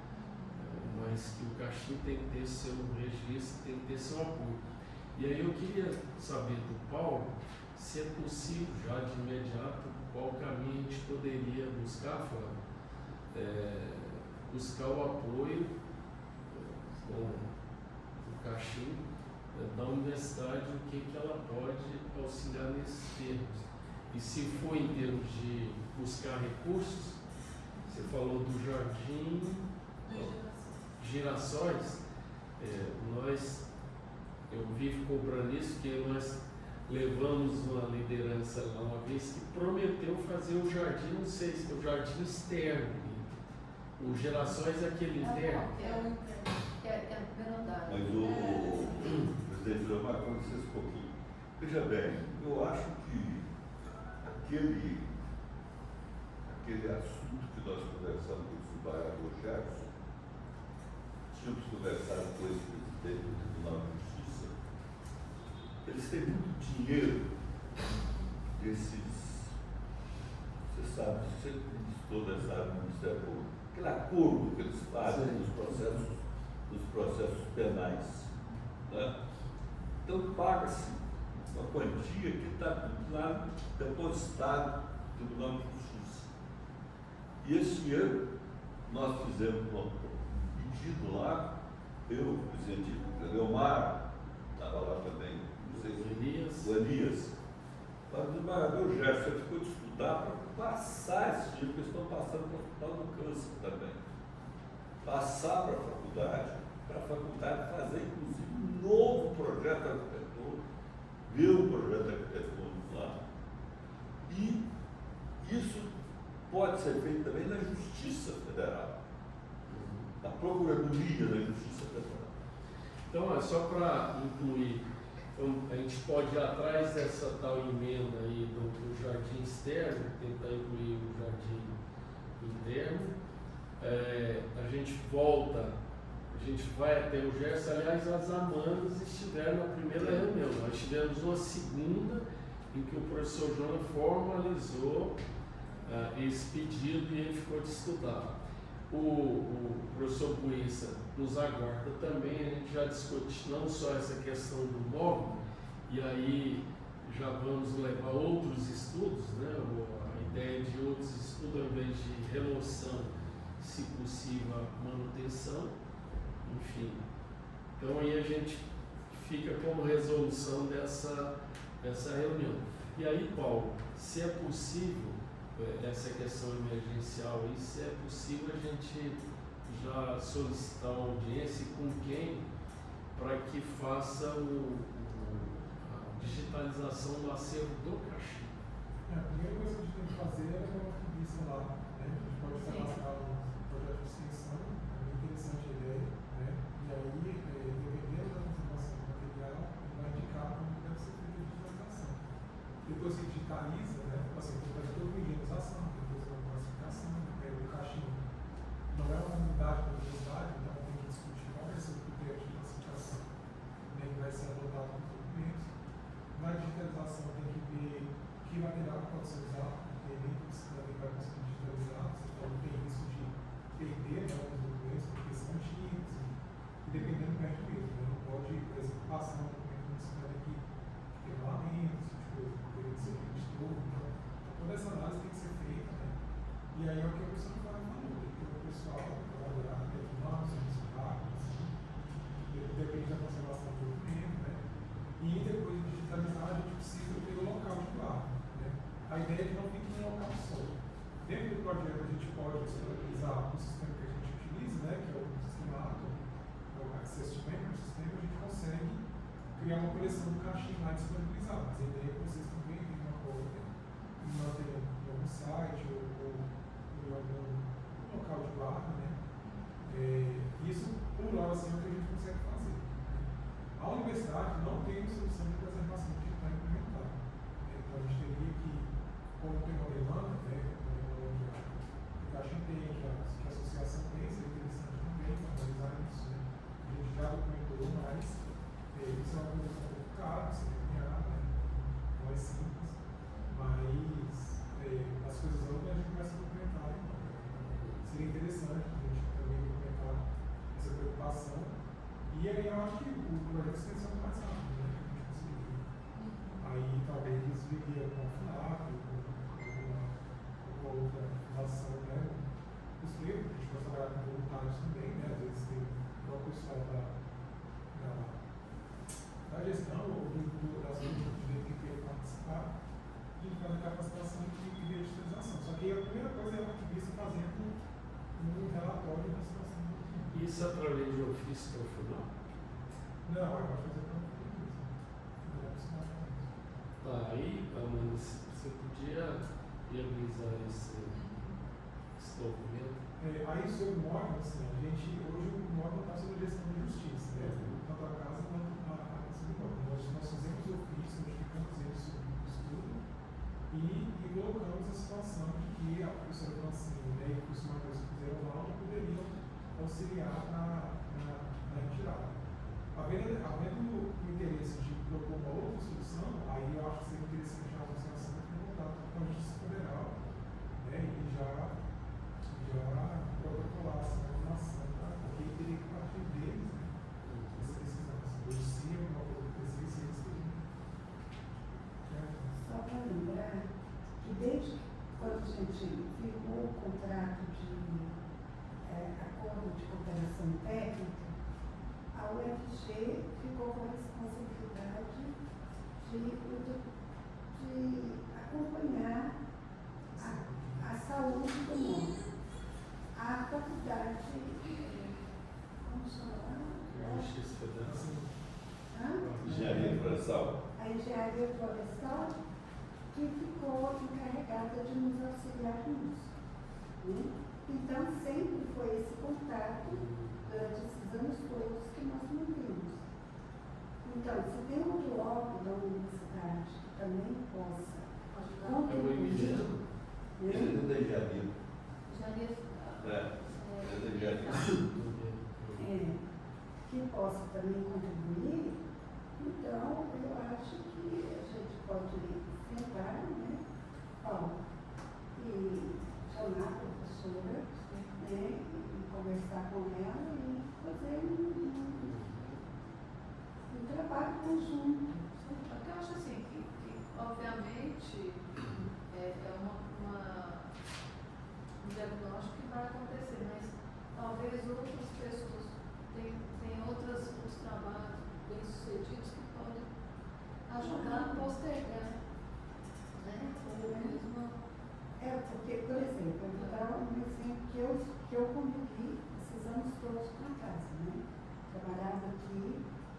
mas que o cachimbo tem que ter seu registro, tem que ter seu apoio. E aí eu queria saber do Paulo se é possível já de imediato qual caminho a gente poderia buscar, Flávio, buscar o apoio com o cachimbo da universidade, o que ela pode auxiliar nesses termos. E se for em termos de buscar recursos, você falou do Jardim Girassóis, eu vivo cobrando isso, porque nós levamos uma liderança lá uma vez que prometeu fazer o jardim, não sei se é o jardim externo. O Girassóis é aquele interno. É um interno. Que é menor. Mas o presidente Gilmar, com licença um pouquinho. Veja bem, eu acho que aquele assunto que nós conversamos com o desembargador Gerson, tínhamos conversado com esse presidente do Tribunal de Justiça, eles têm muito dinheiro desses, você sabe, você ministrou nessa área do Ministério Público, aquele acordo que eles fazem nos processos penais. Né? Então paga-se uma quantia que está lá depositado no Tribunal de Justiça. E esse ano nós fizemos um pedido lá, eu, o presidente Leomar, estava lá também, não sei se o Elias, mas o desembargador Gerson ficou de estudar para passar esse dinheiro, porque eles estão passando para o Hospital do Câncer também. Passar para a faculdade fazer, inclusive, um novo projeto arquitetônico, ver o projeto arquitetônico lá. E isso pode ser feito também na Justiça Federal, na Procuradoria da Justiça Federal. Então, é só para incluir, então, a gente pode ir atrás dessa tal emenda aí do jardim externo, tentar incluir o jardim interno. A gente volta, a gente vai até o Gerson. Aliás, as Amandas estiveram na primeira reunião, nós tivemos uma segunda em que o professor Jonas formalizou esse pedido e ele ficou de estudar. O professor Buissa nos aguarda também, a gente já discute não só essa questão do móvel, e aí já vamos levar outros estudos, né? A ideia de outros estudos ao invés de remoção, se possível, a manutenção, enfim. Então aí a gente fica como resolução dessa reunião. E aí, Paulo, se é possível, essa questão emergencial aí, se é possível a gente já solicitar uma audiência e com quem, para que faça a digitalização do acervo do cachimbo. A primeira coisa que a gente tem que fazer é uma entrevista lá, né? A gente pode cadastrar um projeto de extensão, é muito interessante a ideia, né? E aí, dependendo da conservação do material, vai indicar como deve ser feita a digitalização. Depois que digitaliza, né? Assim, tem que fazer toda uma higienização, depois uma classificação, o cachimbo não é uma unidade da universidade, então tem que discutir qual vai ser o critério de classificação, né? Que vai ser adotado nos documentos. Na digitalização tem que ver que material pode ser usado, porque nem você também vai conseguir digitalizar, você pode ter risco de perder alguns documentos, porque são antigos, de conservação de documento, né? E depois de digitalizar, a gente precisa ter o local de guarda, né? A ideia é que não fique em um local só. Dentro do projeto, a gente pode disponibilizar o sistema que a gente utiliza, né? Que é o sistema ATO, o Access to Memory System, a gente consegue criar uma coleção do caixinho lá e disponibilizar. Mas a ideia é que vocês também tenham uma cópia e mantenham em algum site ou em algum local de guarda, né? Isso, por hora, assim, é o que a gente consegue fazer. A universidade não tem solução de preservação digital implementada. Então, a gente teria que, como tem uma demanda, né, que a gente tem, que a associação tem, seria interessante também analisar isso. Né? A gente já documentou, mas isso é uma coisa um pouco cara, você tem que ganhar, né? Não é simples, mas as coisas outras a gente começa a documentar. Então, seria interessante a gente também documentar essa preocupação. E aí eu acho que o projeto se tem mais rápido, né? Que a gente conseguiria. Aí talvez viria com a FUNAP, com outra fundação, né? Os livros, a gente pode trabalhar com voluntários também, né? Às vezes tem o próprio pessoal da gestão ou das outras que querem participar e fazer capacitação e digitalização. Só que a primeira coisa é o ativista fazendo um relatório da situação do documento. Isso através de ofício para o final? Não, eu acho que fazer para o Tá, aí, Amanda, você podia viabilizar esse documento? aí sobre o órgão, assim, a gente, hoje o órgão está sob a gestão de justiça, né? Tanto a casa quanto a questão do órgão. Nós fizemos ofício, notificamos eles sobre o estudo e colocamos a situação de que a professora Francine, né, e o professor Matheus que fizeram lá não poderiam auxiliar na retirada. Havendo o interesse de propor uma outra solução, aí eu acho que seria interessante a associação ter contato com a Justiça Federal, né, e já protocolar essa informação, tá? Porque teria que partir deles, né, essa decisão. Hoje sim, alguma coisa acontecer, se eles teriam. Só para lembrar que desde quando a gente firmou o contrato de acordo de cooperação técnica, a UFG ficou com a responsabilidade de acompanhar a saúde do mundo. A faculdade, como chama? Justiça Federal. Engenharia florestal. A engenharia florestal, que ficou encarregada de nos auxiliar nisso. Né? Então, sempre foi esse contato durante esses anos todos que nós mantemos. Então, se tem outro órgão da universidade que também possa contribuir, Ele é da engenharia. que possa também contribuir, então eu acho que a gente pode sentar, né, Paulo, e chamar a professora, né, e conversar com ela e fazer um trabalho conjunto. Porque eu acho assim que obviamente é um diagnóstico que vai acontecer, mas talvez outras pessoas tenham outros trabalhos bem-sucedidos que podem ajudar a postergar, né? Ou mesmo... Porque, por exemplo, eu vou dar um exemplo que eu convivi esses anos todos com a casa, né? Trabalhava aqui,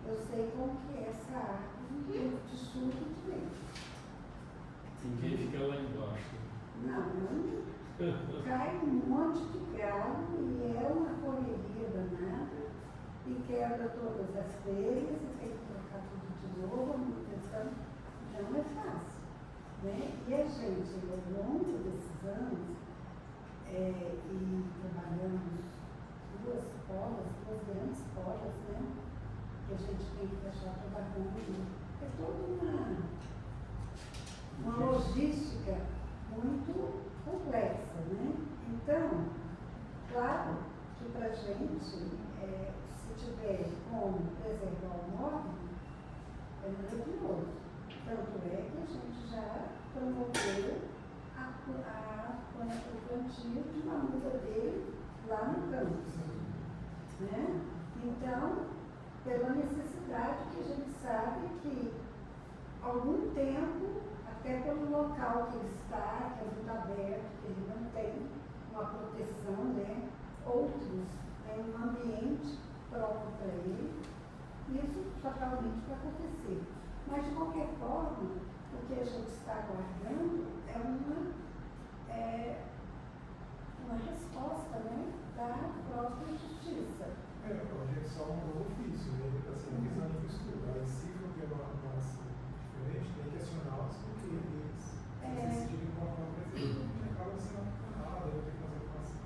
eu sei como que é essa árvore de chuva e de vento. Ninguém fica lá embaixo. Não, cai um monte de galho e é uma correria danada e quebra todas as telhas e tem que trocar tudo de novo, a manutenção não é fácil. Né? E a gente, ao longo desses anos, e trabalhamos duas grandes polas, né? Que a gente tem que deixar toda a rua. É toda uma logística muito complexa, né? Então, claro que para a gente, se tiver como preservar o móvel, é maravilhoso. Tanto é que a gente já promoveu o plantio de uma muda dele lá no campus. Né? Então, pela necessidade. até pelo local que ele está, que é muito aberto, que ele não tem uma proteção, né? Outros têm um ambiente próprio para ele. Isso fatalmente vai acontecer. Mas, de qualquer forma, o que a gente está aguardando é uma resposta, né, da própria justiça. A gente só mudou o ofício, né? Ele está sendo visando o estudo. Aí, se não tem uma ação diferente, tem que acioná-los porque eles decidirem qual é o presidente, acaba sendo aplicado, tem que fazer uma ação.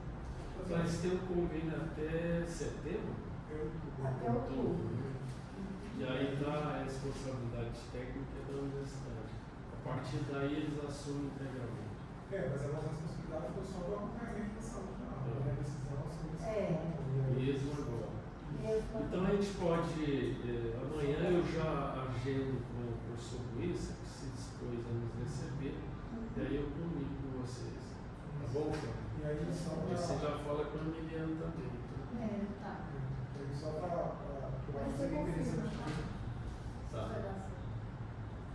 Mas tem um convênio até setembro? Até outubro. E aí está a responsabilidade técnica da universidade. A partir daí eles assumem integralmente. Mas a nossa responsabilidade foi só do acompanhamento da saúde, não. A decisão sobre esse Mesmo agora. Então a gente pode, amanhã eu já agendo com o professor Luiz, que se dispôs a nos receber, e aí eu comunico com vocês. Tá bom, Flávio? E aí só E você já fala com a Emiliano também. Tá. Só para eu acho que seria interessante. Tá.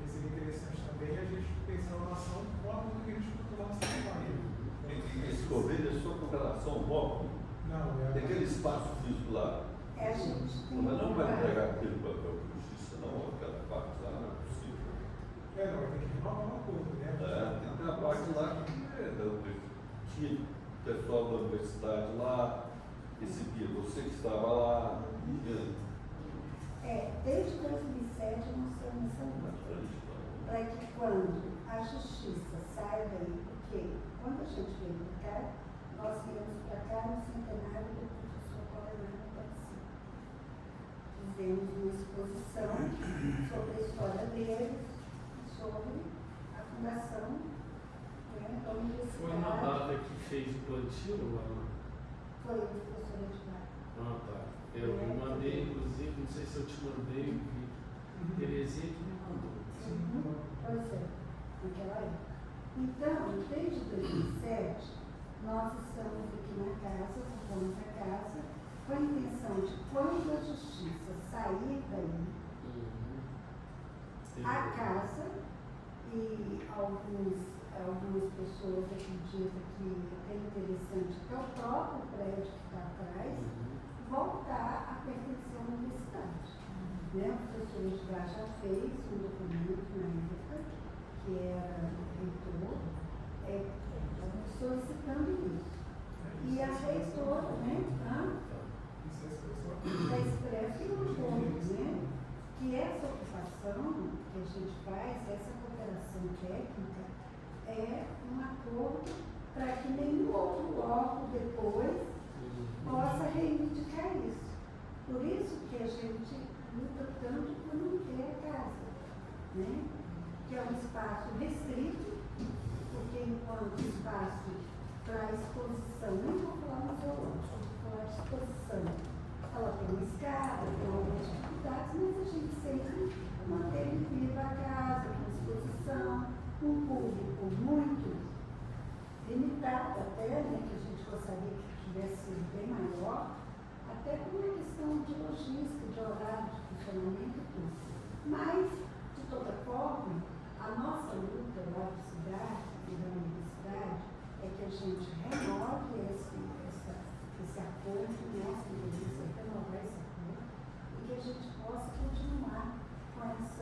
Seria interessante também a gente pensar na ação forma do que a gente estruturar nosso trabalho. Esse convênio é só com relação ao móvel? Não, Tem aquele espaço físico lá. A gente tem Mas não vai entregar aquele papel para a justiça, não, aquela parte lá não é possível. Não, tem que renovar uma coisa, né? Tem uma parte lá que tinha pessoal da universidade lá, recebia você que estava lá. Desde 2007 nós temos essa luta. Para que quando a justiça saia daí, porque quando a gente veio para cá, nós viemos para cá no centenário do professor Coronel Aparecido. Fizemos uma exposição sobre a história deles, sobre a fundação, né, da universidade. Foi na data que fez o plantio lá? Foi o professor Edvar. Ah, tá. Eu mandei, inclusive, não sei se eu te mandei, Terezinha que me mandou. Pois é, naquela época. Então, desde 2007, nós estamos aqui na casa, ocupamos a casa, com a intenção de, quando a justiça sair daí, a casa, e algumas pessoas acreditam que é interessante que é o próprio prédio que está atrás, voltar a pertencer à universidade. Né? O professor Edgar já fez um documento na época, que era reitor, solicitando isso. E a reitora, né? Da Expresso e o Jones, né? Que essa ocupação que a gente faz, essa cooperação técnica, é um acordo para que nenhum outro órgão depois possa reivindicar isso. Por isso que a gente luta tanto por não ter a casa, né? Que é um espaço restrito, porque enquanto espaço para exposição, nem vou falar museológico, vou falar de exposição, ela tem uma escada, tem algumas dificuldades, mas a gente sempre mantém viva a casa, com exposição, um público muito limitado até, né, que a gente gostaria que tivesse sido bem maior, até por uma questão de logística, de horário, de funcionamento e tudo. Mas, de toda forma, a nossa luta lá da cidade e da universidade é que a gente renove esse acordo, nossa interesse é renovar esse acordo, e que a gente possa continuar com esses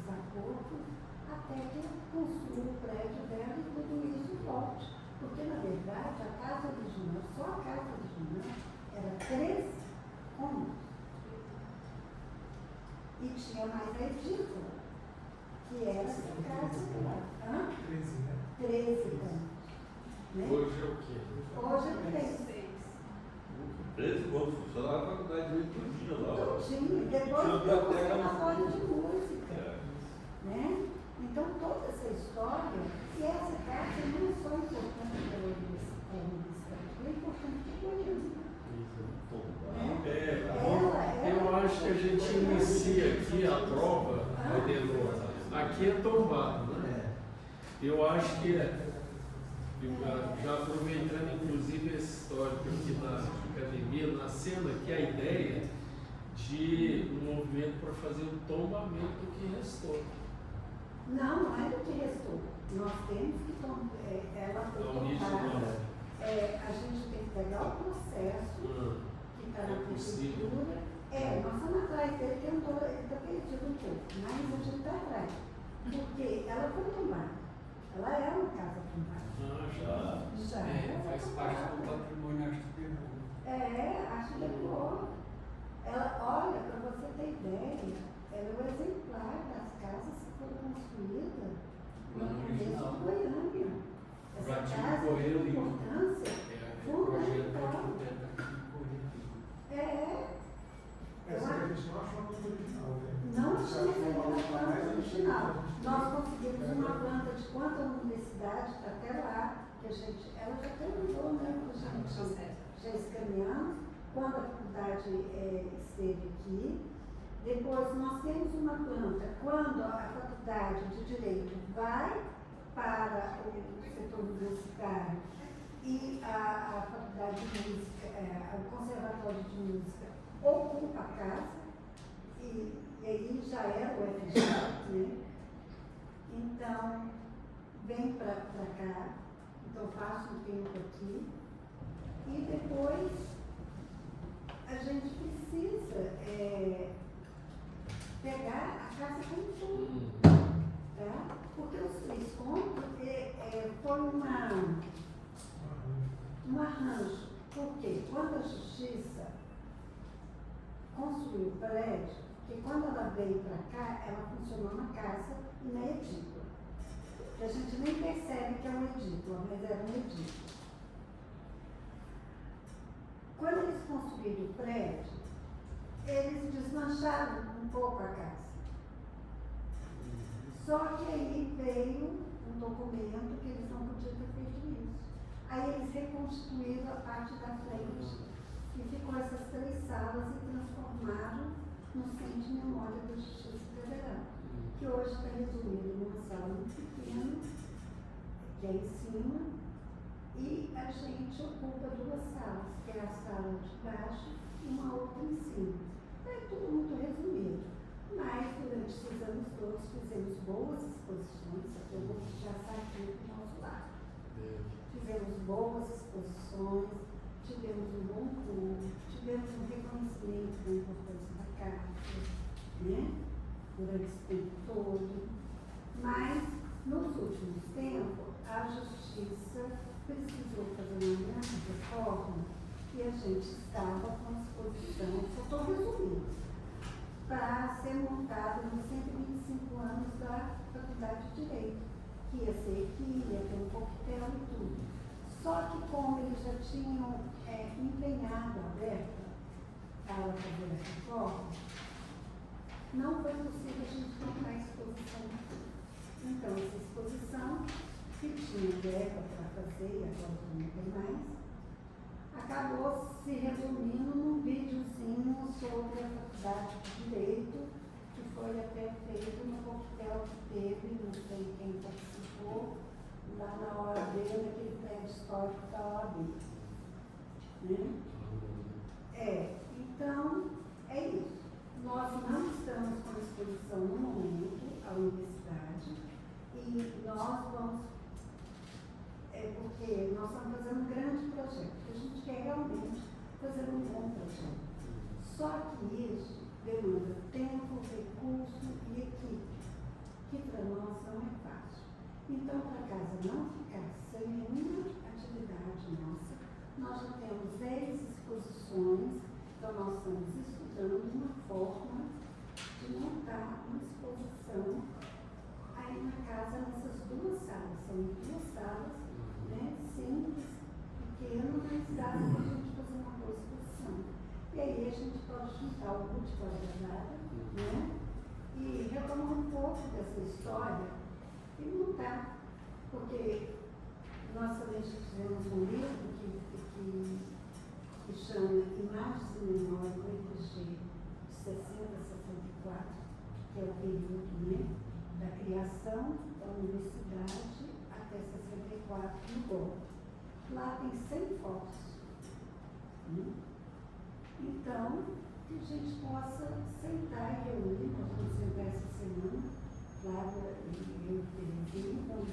acordos até que construa o prédio dela e tudo isso volte. Porque, na verdade, a casa original, só a casa original, era 3 cômodos. E tinha mais a edícula, que era essa casa lá. 13, né? 13 cômodos. Né? Hoje é o quê? Hoje é 3. 13 quando funcionava a faculdade de Leitura lá. Tudinho. Depois Tinha ficou biblioteca uma no roda fundo. de música. Né? Então, toda essa história, e essa casa não é só importante para a universidade, é importante para o Goiânia. Eu acho que a gente inicia aqui a prova, aqui é tombado, né? Eu acho que já aproveitando inclusive esse histórico aqui na academia, nascendo aqui a ideia de um movimento para fazer o tombamento do que restou. Não, não é do que restou. Nós temos que ela foi comprada. A gente tem que pegar o processo que está na prefeitura. Nós estamos atrás dele, ele está perdido um pouco, mas a gente está atrás. Porque ela foi tombada. Ela é uma casa tombada. Já. Faz parte do patrimônio arquitetural. Arquitetural. Ela, olha, para você ter ideia, ela é o exemplar das casas que foram construídas no começo de Goiânia. Essa casa tem importância fundamental. Essa que a gente não achou muito original, né? Não achamos ainda uma planta original. Nós conseguimos uma planta de quanto a universidade, até lá, que ela já terminou, né? Já escaneamos, quando a faculdade esteve aqui. Depois nós temos uma planta, quando a faculdade de Direito vai para o setor universitário e a faculdade de música, o conservatório de música ocupa a casa, e aí já era o FJ, né? Então, vem para cá, então faço um tempo aqui, e depois a gente precisa pegar a casa como tudo, tá? Porque os 3 cômodos foi um arranjo, porque quando a justiça construiu o prédio, que quando ela veio para cá, ela funcionou na casa e na edícula. A gente nem percebe que é uma edícula, mas era uma edícula. Quando eles construíram o prédio, eles desmancharam um pouco a casa. Só que aí veio um documento que eles não podiam ter feito isso. Aí eles reconstruíram a parte da frente e ficou essas 3 salas e transformaram no Centro de Memória da Justiça Federal, que hoje está resumido numa sala muito pequena, que é em cima, e a gente ocupa 2 salas, que é a sala de baixo e uma outra em cima. É tudo muito resumido, mas durante esses anos todos fizemos boas exposições, até eu vou já aqui do nosso lado. Fizemos boas exposições, tivemos um bom clube, tivemos um reconhecimento da importância da casa, né? Durante esse tempo todo. Mas, nos últimos tempos, a Justiça precisou fazer uma grande reforma e a gente estava com a exposição, só estou resumindo, para ser montada nos 125 anos da Faculdade de Direito, que ia ser aqui, ia ter um coquetel e tudo. Só que como eles já tinham empenhado a aberta para fazer a reforma, não foi possível a gente montar a exposição aqui. Então, essa exposição, que tinha verba para fazer, e agora não tem mais, acabou se resumindo num videozinho sobre a Faculdade de Direito, que foi até feito no coquetel que teve, não sei quem participou, lá na OAB, naquele prédio histórico da OAB. Né? Então, é isso. Nós não estamos com exposição no momento, à universidade, e nós vamos, porque nós estamos fazendo um grande projeto, porque a gente quer realmente fazer um bom projeto. Só que isso demanda tempo, recurso e equipe, que para nós não é fácil. Então, para a casa não ficar sem nenhuma atividade nossa, nós já temos 10 exposições, então nós estamos estudando uma forma de montar uma exposição aí na casa, nessas 2 salas. São 2 salas, né, simples, pequenas, mas dá para a gente fazer uma boa exposição. E aí a gente pode juntar o útil com a agradável, né, e retomar um pouco dessa história e montar, porque nós também já fizemos um livro que chama Imagens e Memória do IPG de 60 a 64, que é o período, né, da criação da universidade até 64 no golpe. Lá tem 100 fotos. Então, que a gente possa sentar e reunir, nós vamos sentar essa semana, Flávia e eu, Terezinha, vamos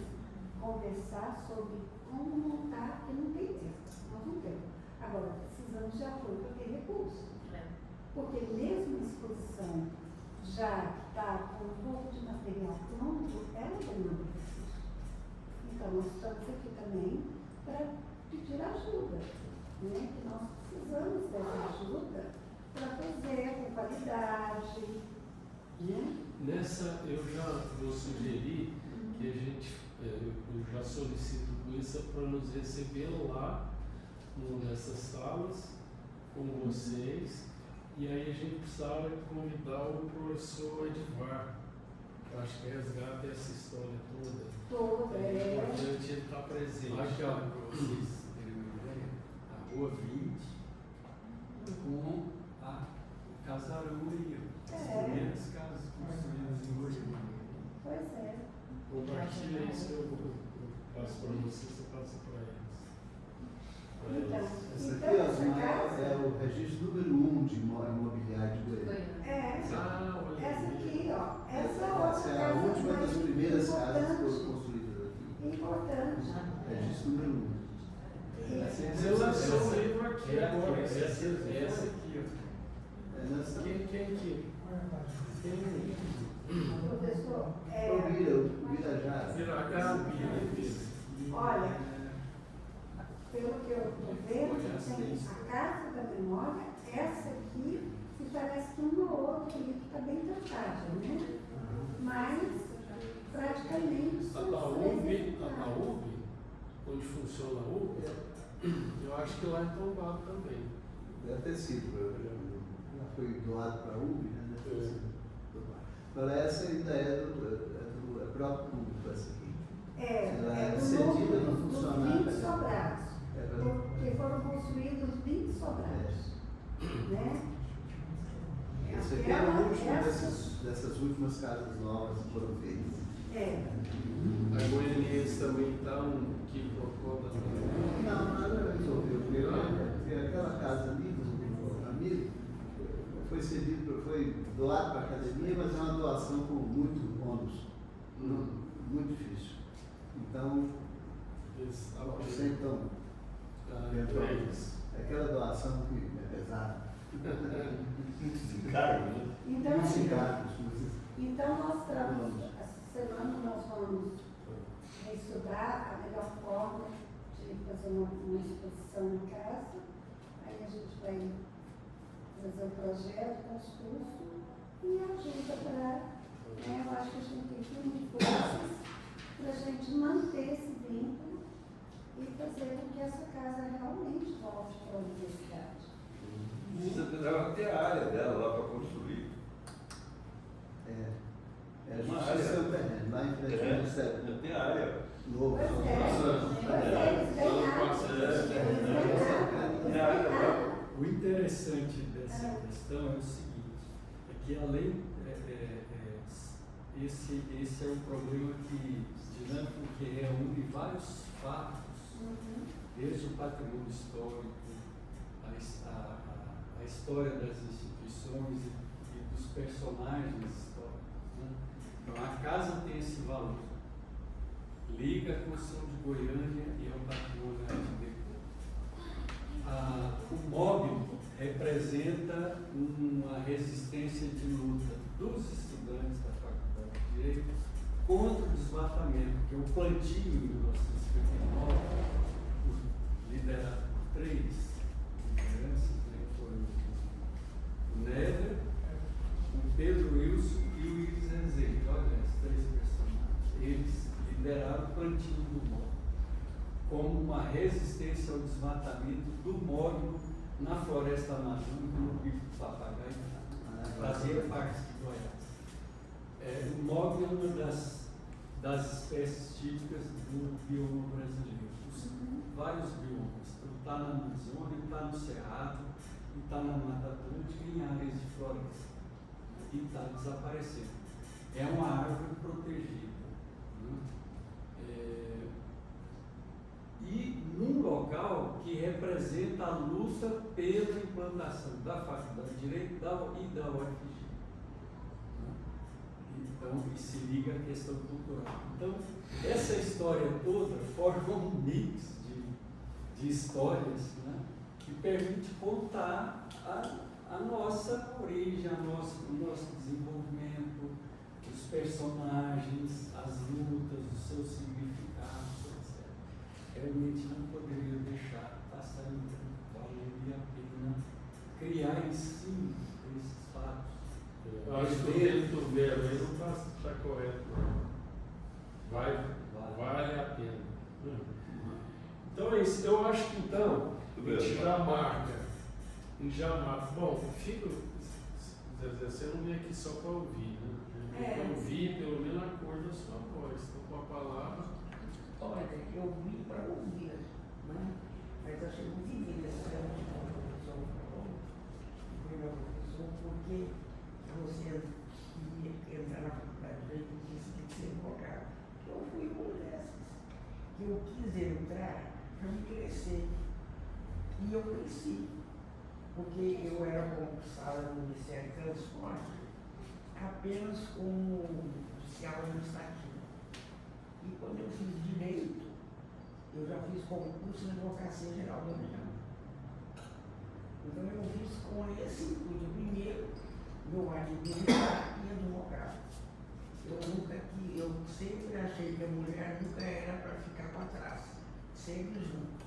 conversar sobre como montar, porque não tem tempo, nós não temos. Agora, precisamos de apoio para ter recurso. Porque mesmo a exposição já está com um pouco de material pronto, ela demanda recurso. Então, nós estamos aqui também para pedir ajuda, né? Que nós precisamos dessa ajuda para fazer com qualidade, né? Nessa, eu já vou sugerir que a gente, eu já solicito com isso para nos receber lá numa dessas salas com vocês, e aí a gente precisava convidar o professor Edvar. Eu acho que resgata essa história toda. É importante ele estar presente. Aqui, ó, para vocês terem uma ideia, a Rua 20 com a casarão aí, ó. As primeiras casas construídas em Goiânia. Pois é. Compartilha isso, eu passo para vocês, você passa para eles. Então, Essa aqui, ó, Ismael, é o registro número 1 de imobiliário de Goiânia. Ah, olha Essa aí. aqui, ó, essa Essa outra é a casa última mais das primeiras casas que importante. foram construídas aqui. Importante. Registro número 1. Você lançou o livro aqui agora. Essa aqui, ó. É nessa. Quem aqui? Professor, O Birajara. olha, pelo que eu estou vendo, tem a Casa da Memória, essa aqui, que parece que uma ou outra ali que está bem tratada, né? Mas, praticamente, A são da três UB, exemplares. onde funciona a UB, eu acho que lá é tombado também. Deve ter sido. Já foi doado para a UB, né? Deve ter sido doado. Agora, essa ainda é do próprio público, essa aqui. Ela é do cedida núcleo no dos funcionário. 20 sobrados, É pra- porque foram construídos 20 sobrados, né? Esse aqui é o último Essa- dessas últimas casas novas que foram feitas. A Goianiense também está que procura também. Não, nada resolveu. Porque aquela casa ali do amigo foi cedido, foi doado para a academia, mas é uma doação com muito ônus. Muito difícil. Então, Eles sempre estão. três. Aquela doação que é pesada. Muitos encargos, né? Então, Muitos assim, encargos. então nós estamos, essa semana nós vamos estudar a melhor forma de fazer uma exposição em casa. Aí a gente vai fazer o projeto, construção e ajuda para, eu acho que a gente tem que unir forças para a gente manter esse vínculo e fazer com que essa casa realmente volte para a universidade. Você precisava ter a área dela lá para construir. É a justiça do terreno, lá em frente ao Ministério Não tem área. Novo. Pois é, eles ganharam. O interessante dessa questão é o seguinte, é que além, esse é um problema que, dinâmico, que reúne vários fatos, desde o patrimônio histórico, a história das instituições e dos personagens históricos, né? Então a casa tem esse valor, liga a construção de Goiânia e ao patrimônio arquitetônico. O móvel representa uma resistência de luta dos estudantes da Faculdade de Direito contra o desmatamento, que o plantio em 1959, liderado por três lideranças, né, foram o Néder, o Pedro Wilson e o Iris Rezende. Olha, esses três personagens. Eles lideraram o plantio do móvel como uma resistência ao desmatamento do móvel na floresta amazônica, no bico do papagaio, fazia parte de Goiás. O móvel é uma das espécies típicas do bioma brasileiro. Vários biomas. Está na Amazônia, está no Cerrado, está na Mata Atlântica e em áreas de floresta. E está desaparecendo. É uma árvore protegida. E num local que representa a luta pela implantação da Faculdade de Direito e da UFG. Então, e se liga à questão cultural. Então, essa história toda forma um mix de histórias, né, que permite contar a nossa origem, o nosso desenvolvimento, os personagens, as lutas, os seus significados, etc. Realmente não poderia deixar passar em branco. Valeria a pena criar em si esses fatos. Eu acho que o texto do verbo aí não está correto. Vale a pena. Então é isso. Eu acho que então, a gente já marca. Bom, fica. Você não vem aqui só para ouvir, né? Vem para ouvir pelo menos a cor da sua voz. Então, com a palavra. Olha, eu vim para ouvir, né? Mas achei muito interessante o professor falou, porque você ia entrar na faculdade e disse que tem que ser advogado. Eu fui uma dessas, que eu quis entrar para me crescer. E eu cresci, porque eu era concursada no Ministério de Transporte apenas como oficial administrativo. E quando eu fiz direito, eu já fiz concurso na Advocacia Geral da União. Então eu fiz com esse intuito. Primeiro, meu administrar e advogado. Eu sempre achei que a mulher nunca era para ficar para trás, sempre junto.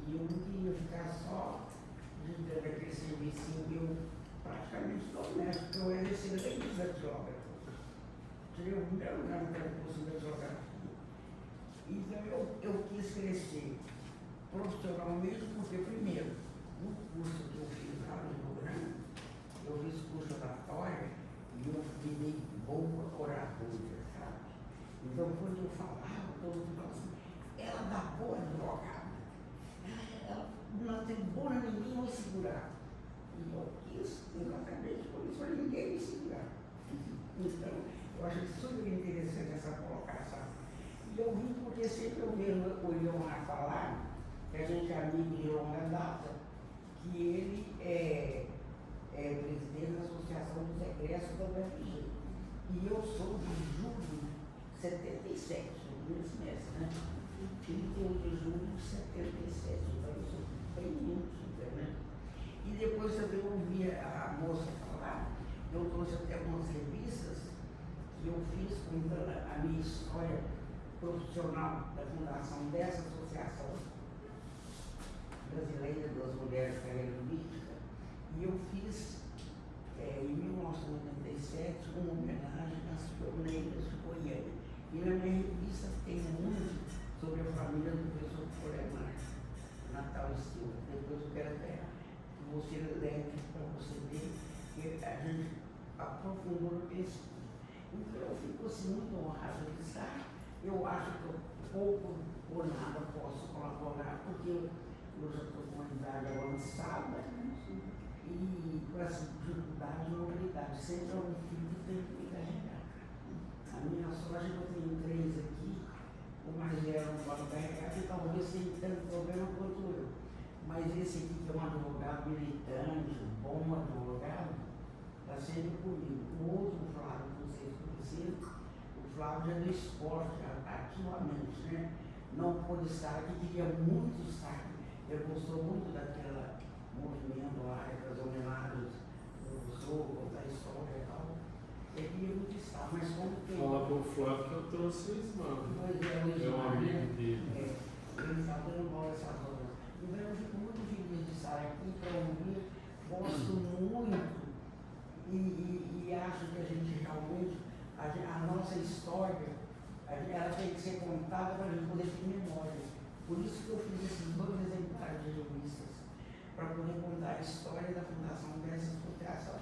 E eu não queria ficar só dando aquele serviço, eu praticamente doméstico, porque eu era excelente datilógrafo. Tirei o primeiro lugar no concurso de datilografia. Então eu quis crescer profissionalmente, porque primeiro, no curso que eu fiz lá no Rio Grande, eu fiz curso oratório e eu virei boa oradora, sabe? Então quando eu falava, todo mundo falava assim, ela dá boa advogada, ela não tem boa ninguém vai segurar. E eu quis exatamente por isso, para ninguém me segurar. Então, eu achei super interessante essa colocação. E eu vim porque sempre eu vejo o Leonardo falar, que a gente é amigo de longa data, que ele é presidente da Associação dos Egressos da UFG. E eu sou de julho de 77, nesse mês, né? 31 de julho de 77, então eu sou bem muito super, né? E depois também eu ouvi a moça falar, eu trouxe até algumas revistas que eu fiz contando a minha história profissional da fundação dessa associação brasileira das mulheres da carreira política, e eu fiz em 1987 uma homenagem às pioneiras de Goiânia. E na minha revista tem muito sobre a família do professor Foremar, Natal e Silva. Depois eu quero até que você leve para você ver que a gente aprofundou no pesquisa. Então eu fico assim muito honrado de estar. Eu acho que eu pouco ou nada posso colaborar, porque eu já estou com uma idade avançada e com essa dificuldade e mobilidade. Sempre é um filho que tem que me carregar. A minha sorte é que eu tenho 3 aqui, o mais velho não pode carregar, e talvez tenha tanto problema quanto eu. Mas esse aqui, que é um advogado militante, um bom advogado, está sempre comigo. O outro Flávio, que vocês conheceram, o Flávio é do esporte, ativamente, né? Não pôde estar aqui, queria muito estar aqui. Ele gostou muito daquele movimento lá, das homenagens do professor, contar a história e tal. Ele queria muito estar, mas como tem. Fala pro Flávio que eu trouxe o Ismael. Pois é, o É um Ismael, amigo né? dele. Ele está dando bola essa zona. Então eu fico muito feliz de estar aqui para ouvir, gosto muito e acho que a gente realmente, a nossa história, ela tem que ser contada para a gente poder ter memória. Por isso que eu fiz esses 2 exemplares de revistas, para poder contar a história da fundação dessa associação.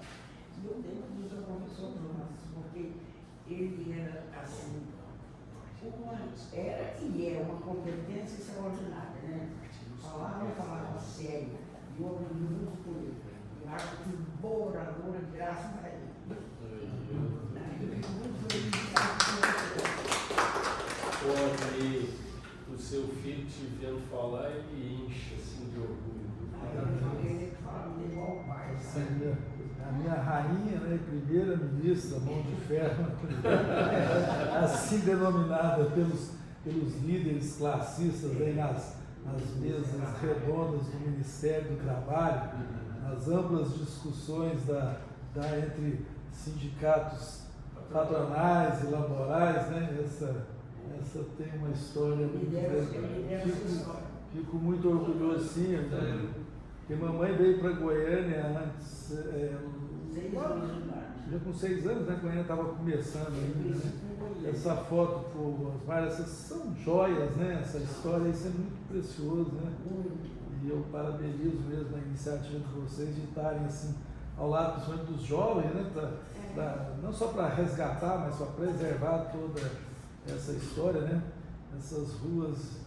E eu devo dizer ao professor Jonas, porque ele era assim, era e é uma competência extraordinária, né? Falava sério, e eu aprendi muito com ele. E acho que boa oradora, graças a ele. Eu fico muito feliz de estar com Pode, o seu filho te vendo falar, ele enche assim de orgulho. ele fala vida igual o pai, sabe? Sim, a minha rainha, né, primeira ministra, mão de ferro, assim denominada pelos líderes classistas aí nas mesas redondas do Ministério do Trabalho, nas amplas discussões entre sindicatos patronais e laborais, né? Essa tem uma história muito grande. Fico muito orgulhoso, sim, né? Porque mamãe veio para Goiânia antes, 6 anos de idade. já com 6 anos, né? Goiânia estava começando ainda, né? Essa foto pro Osmar, essas são joias, né? Essa história, isso é muito precioso, né? E eu parabenizo mesmo a iniciativa de vocês de estarem assim ao lado, principalmente dos jovens, né? Não só para resgatar, mas para preservar toda essa história, né? Essas ruas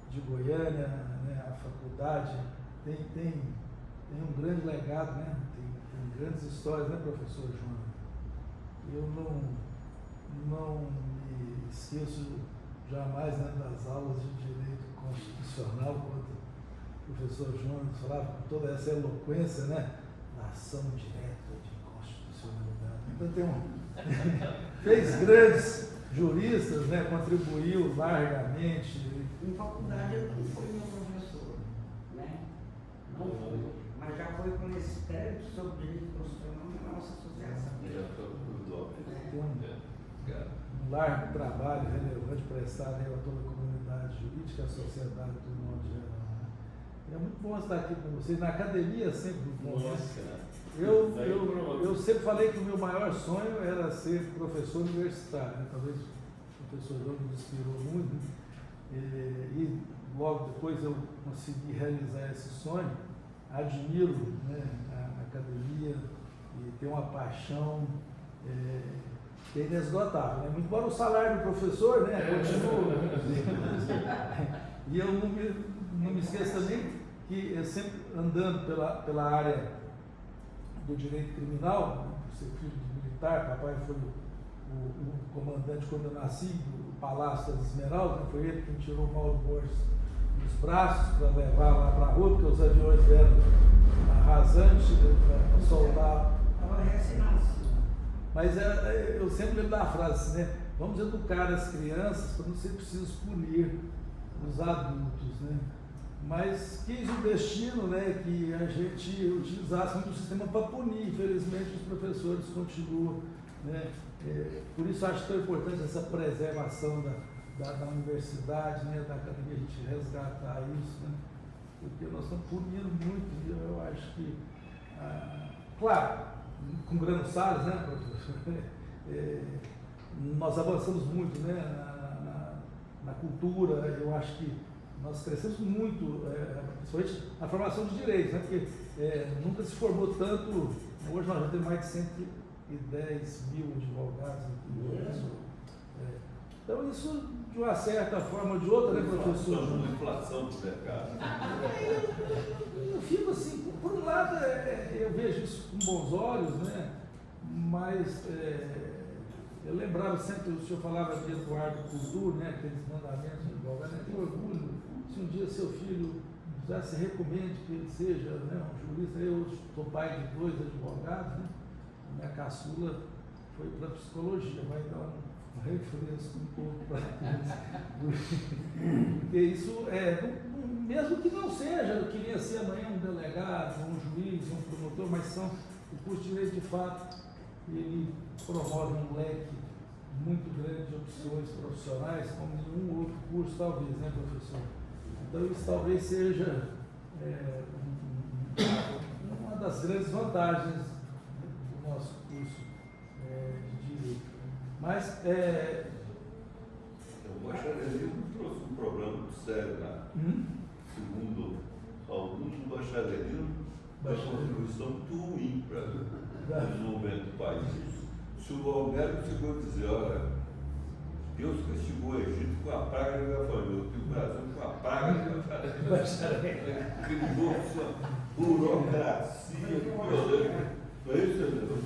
de Goiânia, né? A faculdade tem um grande legado, né? Tem grandes histórias, né, professor João? Eu não me esqueço jamais, né, das aulas de direito constitucional, quando o professor João falava com toda essa eloquência, né, da ação direta de constitucionalidade. Então fez grandes juristas, né, contribuiu largamente. Em faculdade eu não fui meu professor, né? Não fui, mas já foi com esse crédito sobre direito constitucional na nossa associação. Tem um largo trabalho relevante prestado a toda a comunidade jurídica e a sociedade do modo geral. Né? E é muito bom estar aqui com vocês. Na academia é sempre bom. Eu sempre falei que o meu maior sonho era ser professor universitário. Né? Talvez o professor João me inspirou muito. Né? E logo depois eu consegui realizar esse sonho. Admiro, né, a academia e tenho uma paixão que é inesgotável. Né? Muito embora o salário do professor, né, continua. E eu não me esqueço também que eu sempre andando pela área do direito criminal, né, por ser filho de militar, papai foi o comandante quando eu nasci do Palácio das Esmeraldas, foi ele quem tirou o Mauro Borges dos braços para levar lá para a rua, porque os aviões vieram arrasantes para soltar. Estava recém-nascido. Mas eu sempre lembro da frase assim, né? Vamos educar as crianças para não ser preciso punir os adultos, né? Mas quis o destino, né, que a gente utilizasse muito o sistema para punir. Infelizmente os professores continuam, né? Por isso acho tão importante essa preservação da universidade, né, da academia, a gente resgatar isso, né? Porque nós estamos punindo muito, e eu acho que, claro, com Grano Salles, né, professor? Nós avançamos muito, né, na cultura. Eu acho que nós crescemos muito, principalmente na formação de direitos, né, porque nunca se formou tanto. Hoje nós já temos mais de 110 mil advogados aqui. Então isso, de uma certa forma ou de outra, né, professor? Uma inflação do mercado. Eu fico assim, por um lado eu vejo isso com bons olhos, né? Mas eu lembrava sempre, o senhor falava de Eduardo Coudu, né? Aqueles mandamentos de advogado, né? Tenho orgulho se um dia seu filho já se recomende que ele seja, né, um jurista. Eu sou pai de 2 advogados, né? A minha caçula foi para psicologia, vai dar um refresco um pouco para porque isso mesmo que não seja, eu queria ser amanhã um delegado, um juiz, um promotor, mas o curso de direito de fato, ele promove um leque muito grande de opções profissionais, como nenhum outro curso talvez, né, professor? Então isso talvez seja uma das grandes vantagens do nosso curso de direito. Mas O bacharelismo trouxe um problema muito sério lá. Segundo alguns, o bacharelismo é uma contribuição muito ruim para o desenvolvimento do país. Se o Valguero chegou a dizer, olha, Deus castigou o Egito com a praga de gafanhoto e o Brasil com a praga de bacharel. Criou-se uma burocracia violenta. Não é isso, entendeu?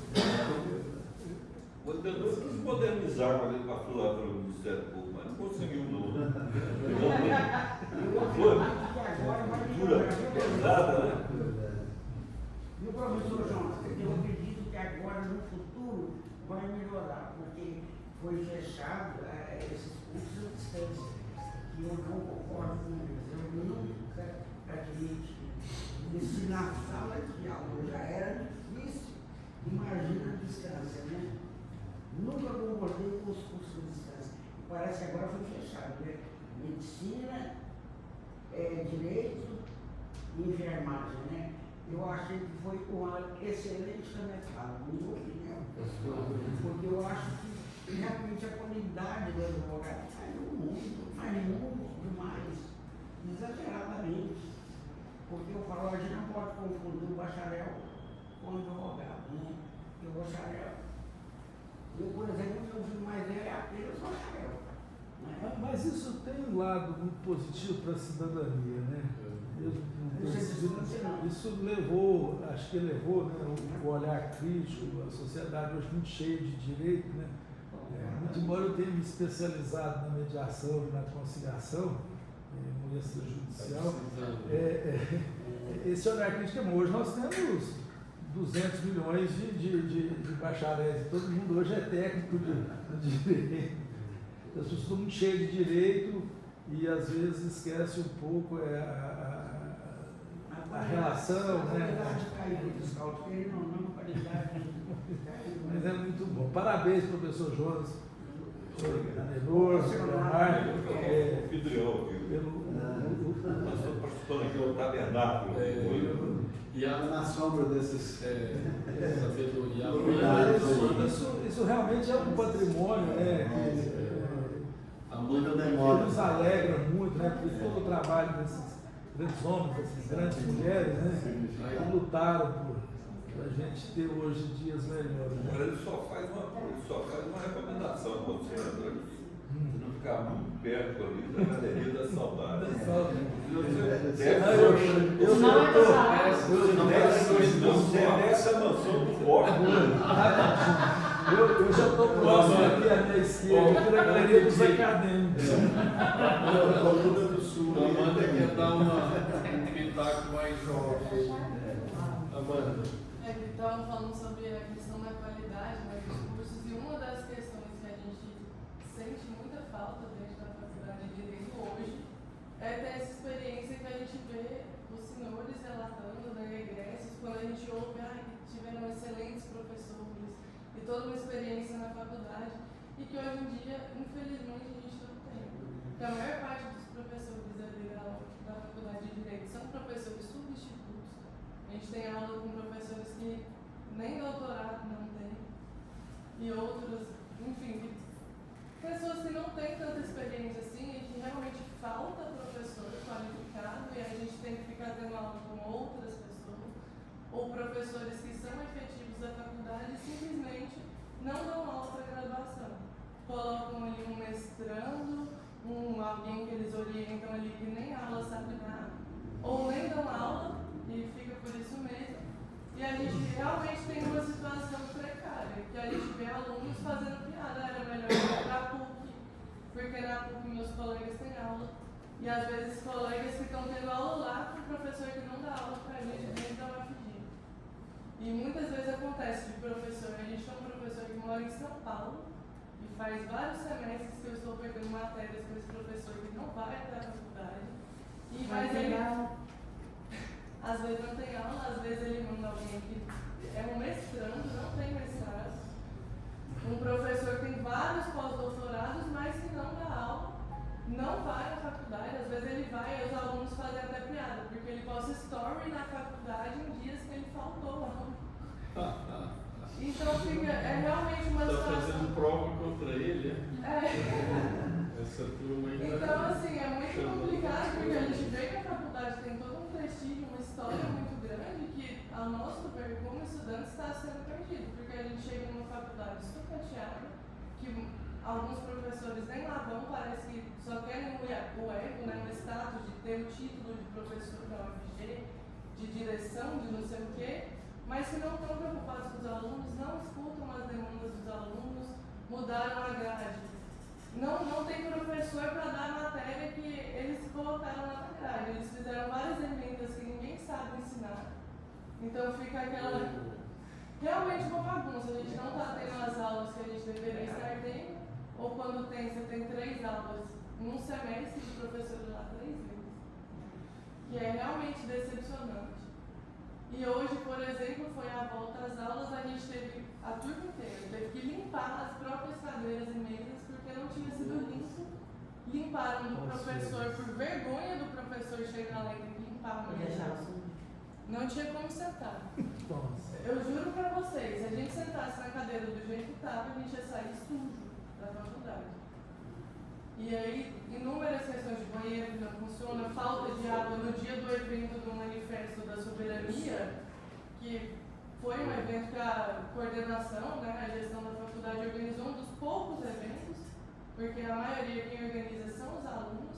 O entendedor quis modernizar quando ele passou lá pelo Ministério Público, mas não conseguiu, não. Foi uma cultura pesada, né? professor Jonas, eu acredito que agora no futuro vai melhorar, porque foi fechado esses cursos à distância, que eu não concordo com eles. Eu nunca admiti. E se na sala de aula já era difícil, imagina a distância, né? Nunca concordei com os cursos à distância. Parece que agora foi fechado, né? Medicina, direito e enfermagem, né? Eu achei que foi uma excelente canetada, na minha opinião pessoal, porque eu acho que realmente a qualidade do advogado faz muito demais, exageradamente. Porque eu falo, a gente não pode confundir o bacharel com o advogado, né? Porque o bacharel, eu, por exemplo, meu filho mais velho é apenas bacharel. Né? Mas isso tem um lado muito positivo para a cidadania, né? Isso levou, acho que levou, né, o olhar crítico, a sociedade hoje muito cheia de direito, né? Muito embora eu tenha me especializado na mediação e na conciliação, no extrajudicial, esse olhar crítico é bom. Hoje nós temos 200 milhões de bacharéis, todo mundo hoje é técnico de direito. As pessoas estão muito cheias de direito e às vezes esquece um pouco a relação, né? Mas é muito bom. Parabéns, professor Jonas, Anelor, Leonardo, nós estamos participando aqui do tabernáculo. E na sombra desses sabedoria. Isso realmente é um patrimônio, né? que nos alegra muito, né? Porque todo o trabalho desses grandes homens, dessas grandes mulheres, né? Que lutaram para a gente ter hoje dias melhores. Né? Ele só faz uma recomendação para você, André. Você não ficar muito perto ali da galeria da saudade. Você desce a mansão do corpo. Eu já estou próximo aqui à minha esquerda, aqui na galeria dos acadêmicos. A coluna do Sul. A Amanda quer dar um pitaco mais jovem. Amanda. Estavam falando sobre a questão da qualidade, né, dos cursos, e uma das questões que a gente sente muita falta dentro da faculdade de Direito hoje é ter essa experiência que a gente vê os senhores relatando, né, egressos, quando a gente ouve que tiveram excelentes professores e toda uma experiência na faculdade, e que hoje em dia, infelizmente, a gente não tem. Porque a maior parte dos professores ali da faculdade de Direito são professores substitutos. A gente tem aula com professores que nem doutorado não tem, e outros, enfim, pessoas que não têm tanta experiência assim e que realmente falta professor qualificado, e a gente tem que ficar tendo aula com outras pessoas, ou professores que são efetivos da faculdade e simplesmente não dão aula para graduação. Colocam ali um mestrando, alguém que eles orientam ali que nem aula sabe nada, ou nem dão aula e fica por isso mesmo. E a gente realmente tem uma situação precária, que a gente vê alunos fazendo piada, era melhor ir para a PUC, porque na PUC meus colegas têm aula, e às vezes colegas que estão tendo aula lá com o professor que não dá aula para a gente dentro da UFG. E muitas vezes acontece de professor, a gente tem um professor que mora em São Paulo, e faz vários semestres que eu estou pegando matérias com esse professor que não vai até a faculdade, e mas ele... Às vezes não tem aula, às vezes ele manda alguém que é um mestrando, não tem mestrado. Um professor que tem vários pós-doutorados, mas que não dá aula, não vai à faculdade. Às vezes ele vai e os alunos fazem até piada, porque ele posta story na faculdade em dias que ele faltou aula. Então fica, é realmente uma situação... Está fazendo prova contra ele, Essa turma aí. Então, assim, é muito complicado, porque a gente vê que a faculdade tem todo um prestígio, uma história muito grande, que, ao nosso ver, como estudante, está sendo perdido, porque a gente chega numa faculdade sucateada, que alguns professores nem lá vão, parece que só querem o ego, né, o status de ter o título de professor da UFG, de direção, de não sei o quê, mas que não estão preocupados com os alunos, não escutam as demandas dos alunos, mudaram a grade. Não tem professor para dar a matéria que eles colocaram na grade. Eles fizeram várias emendas que ninguém sabe ensinar. Então fica aquela, realmente uma bagunça, a gente não está tendo as aulas que a gente deveria estar tendo, ou quando tem, você tem 3 aulas num semestre de professor lá 3 vezes, que é realmente decepcionante. E hoje, por exemplo, foi a volta às aulas, a gente teve, a turma inteira, teve que limpar as próprias cadeiras e mesas porque não tinha sido limpo. Limparam do professor, por vergonha do professor chegar lá e ter que limpar a mesa. Não tinha como sentar. Eu juro pra vocês, se a gente sentasse na cadeira do jeito que estava, a gente ia sair sujo da faculdade. E aí, inúmeras questões de banheiro que não funciona, falta de água no dia do evento do Manifesto da Soberania, que foi um evento que a coordenação, né, a gestão da faculdade organizou, um dos poucos eventos, porque a maioria quem organiza são os alunos,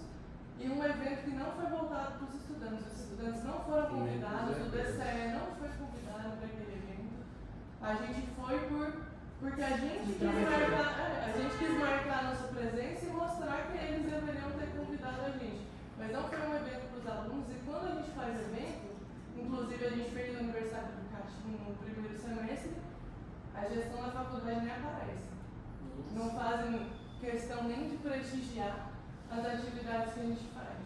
e um evento que não foi voltado para os estudantes não foram convidados, o DCE não foi convidado para aquele evento. A gente foi porque a gente quis marcar a nossa presença e mostrar que eles deveriam ter convidado a gente. Mas não foi um evento para os alunos, e quando a gente faz evento, inclusive a gente fez o aniversário do CAT no primeiro semestre, a gestão da faculdade nem aparece. Não fazem questão nem de prestigiar as atividades que a gente faz.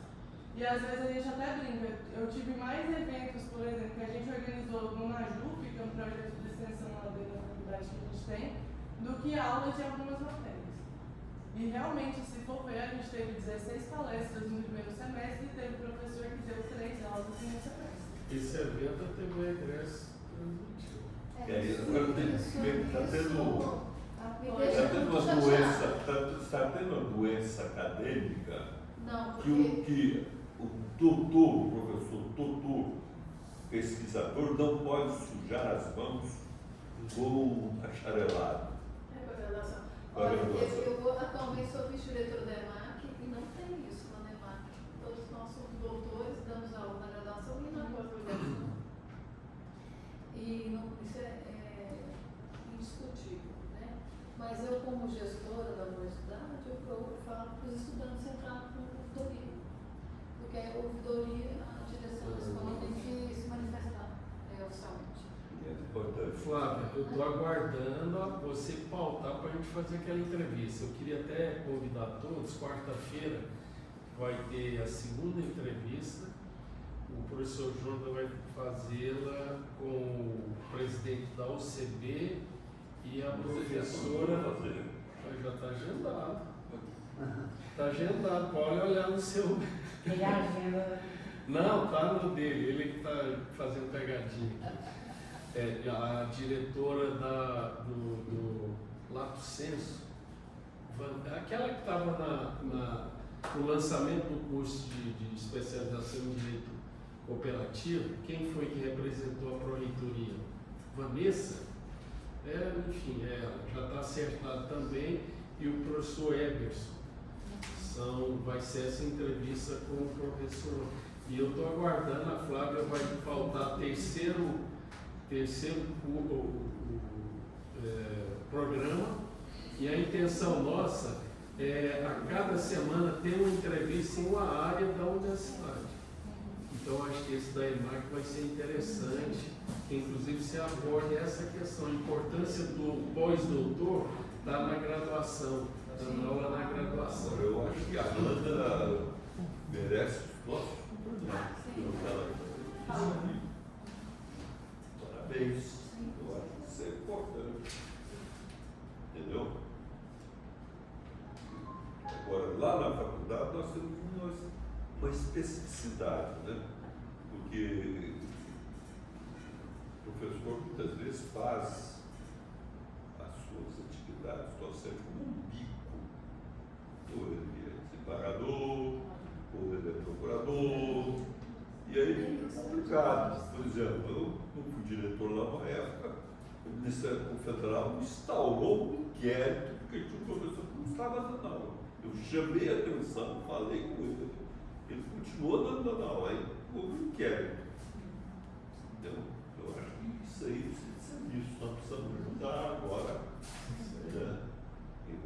E às vezes a gente até brinca. Eu tive mais eventos, por exemplo, que a gente organizou no Najup, que é um projeto de extensão lá dentro da faculdade que a gente tem, do que aulas de algumas matérias. E realmente, se for ver, a gente teve 16 palestras no primeiro semestre e teve professor que deu 3 aulas no segundo semestre. Esse evento a TV Egresso transmitiu. Está tendo uma doença acadêmica. Não, que o tutor, o professor tutor, pesquisador, não pode sujar as mãos com o bacharelado. É para graduação. Para Olha, graduação. eu atualmente sou vice-diretora da EMAC e não tem isso na EMAC. Todos nós somos doutores, damos aula na graduação e na pós-graduação. E não, isso é indiscutível, né? Mas eu, como gestora da universidade, eu falo para os estudantes entrarem com ouvidoria. Porque a ouvidoria, a direção da escola tem que se manifestar oficialmente. É importante. Flávia, eu estou aguardando você pautar para a gente fazer aquela entrevista. Eu queria até convidar todos, quarta-feira vai ter a segunda entrevista. O professor Jonathan vai fazê-la com o presidente da UCB e a professora. Já está agendado. Está agendado, pode olhar no seu. Tem a agenda. Não, está no dele, ele que está fazendo pegadinha. A diretora do Lato Senso, aquela que estava no lançamento do curso de especialização em Direito Cooperativo, quem foi que representou a Pró-Reitoria? Vanessa? Enfim, ela já está acertado também, e o professor Eberson. Vai ser essa entrevista com o professor. E eu estou aguardando, a Flávia vai faltar terceiro programa, e a intenção nossa é a cada semana ter uma entrevista em uma área da universidade. Então acho que esse da EMAC vai ser interessante, que inclusive se aborde essa questão, a importância do pós-doutor está na graduação, dando aula na graduação. Eu acho que a Amanda merece os nossos parabéns. Eu acho que isso é importante. Entendeu? Agora, lá na faculdade nós temos uma especificidade, né? Porque o professor muitas vezes faz as suas atividades docentes como um bico. Ou ele é desembargador, ou ele é procurador, e aí fica complicado. Por exemplo, eu fui diretor lá uma época, o Ministério Federal instaurou um inquérito porque tinha um professor que não estava dando aula. Eu chamei a atenção, falei com ele, ele continuou dando aula, aí houve um inquérito. Então, eu acho que isso aí precisa de serviço, nós precisamos ajudar agora. Né?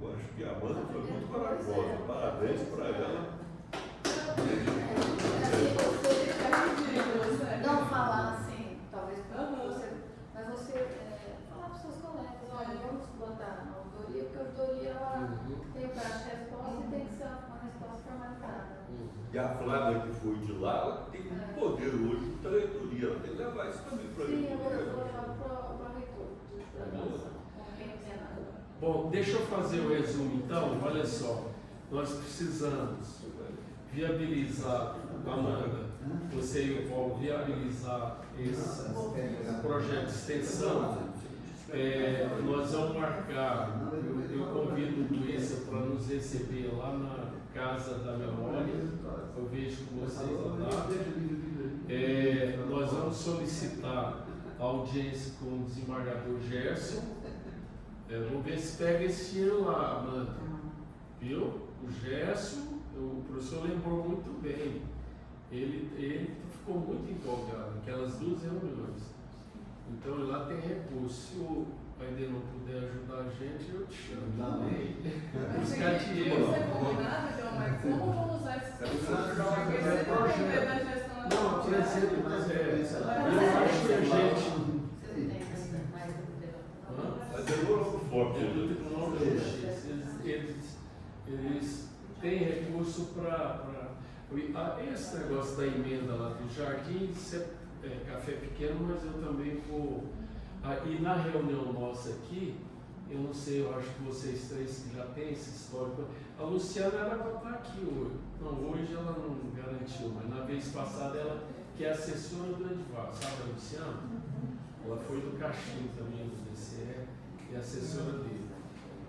Eu acho que a Amanda foi muito corajosa, parabéns para ela. Não falar assim, talvez para E a Flávia, que foi de lá, ela tem um poder hoje de reitoria, ela tem que levar isso também para a Sim, agora eu reitoria. vou levar para o reitor de graduação, com quem não tem nada. Bom, deixa eu fazer o resumo então. Olha só, nós precisamos viabilizar, Amanda, você e o Paulo, viabilizar esse projeto de extensão. Nós vamos marcar, eu convido o Luísa para nos receber lá na Casa da Memória, eu vejo com vocês lá. Nós vamos solicitar a audiência com o desembargador Gerson. Vamos ver se pega esse ano lá, Amanda. Viu? O Gerson, o professor lembrou muito bem. Ele ficou muito empolgado naquelas 2 reuniões. Então lá tem recurso. Se o ainda não puder ajudar a gente, eu te chamo também. Buscar dinheiro. Você combinado, então, mas como vamos usar esses recursos? Porque você não tem ver da gestão da Não, por exemplo, eu acho que a gente. Vocês não têm mais do Mas é louco forte. Eles têm recurso para. Esse negócio da emenda lá do jardim, isso é café pequeno, mas eu também vou. E na reunião nossa aqui, eu não sei, eu acho que vocês 3 que já têm esse histórico. A Luciana era para estar aqui hoje. Não, hoje ela não garantiu, mas na vez passada ela, que é assessora do Edivar, sabe a Luciana? Ela foi do Caixinho também, do DCE, e assessora dele.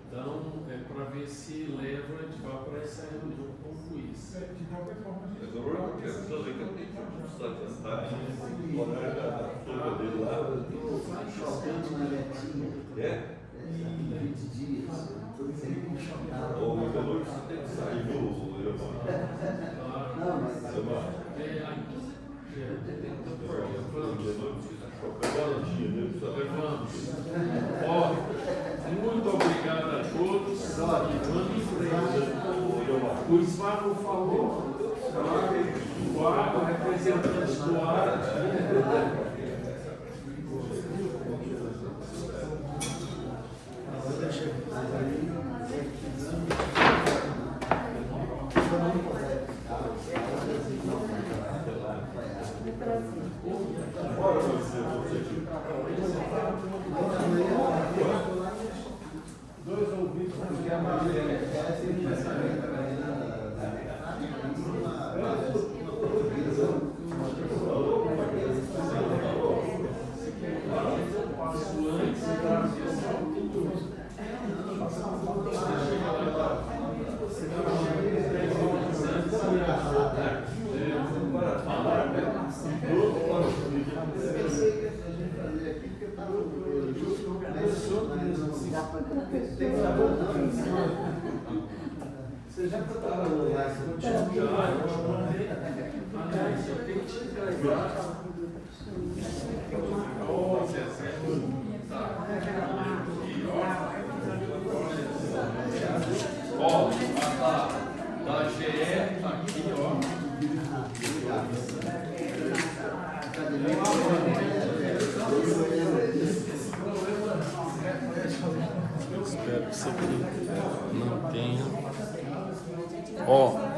Então, é para ver se leva o Edivar para essa reunião com o Luiz. De qualquer forma, a gente Mas agora eu quero saber que eu tenho que estar vantagem. O horário da turma dele lá. Chocando na netinha. É? 20 dias. Sempre me chocava. Ou o calor você tem que sair, viu, Leomar? Não, mas. Leomar. Aí tudo é projeto. Vamos. Agora dia, né? Vamos. Ó, muito obrigado a todos. Vamos em frente. O Ismael falou. O Água, representante do Água. Dois ouvidos, porque a maioria você já estava no ar, você não tinha Aliás, eu tenho que te entregar. Ó, da GE tá aqui, ó. Eu espero que isso aqui não tenha. Ó.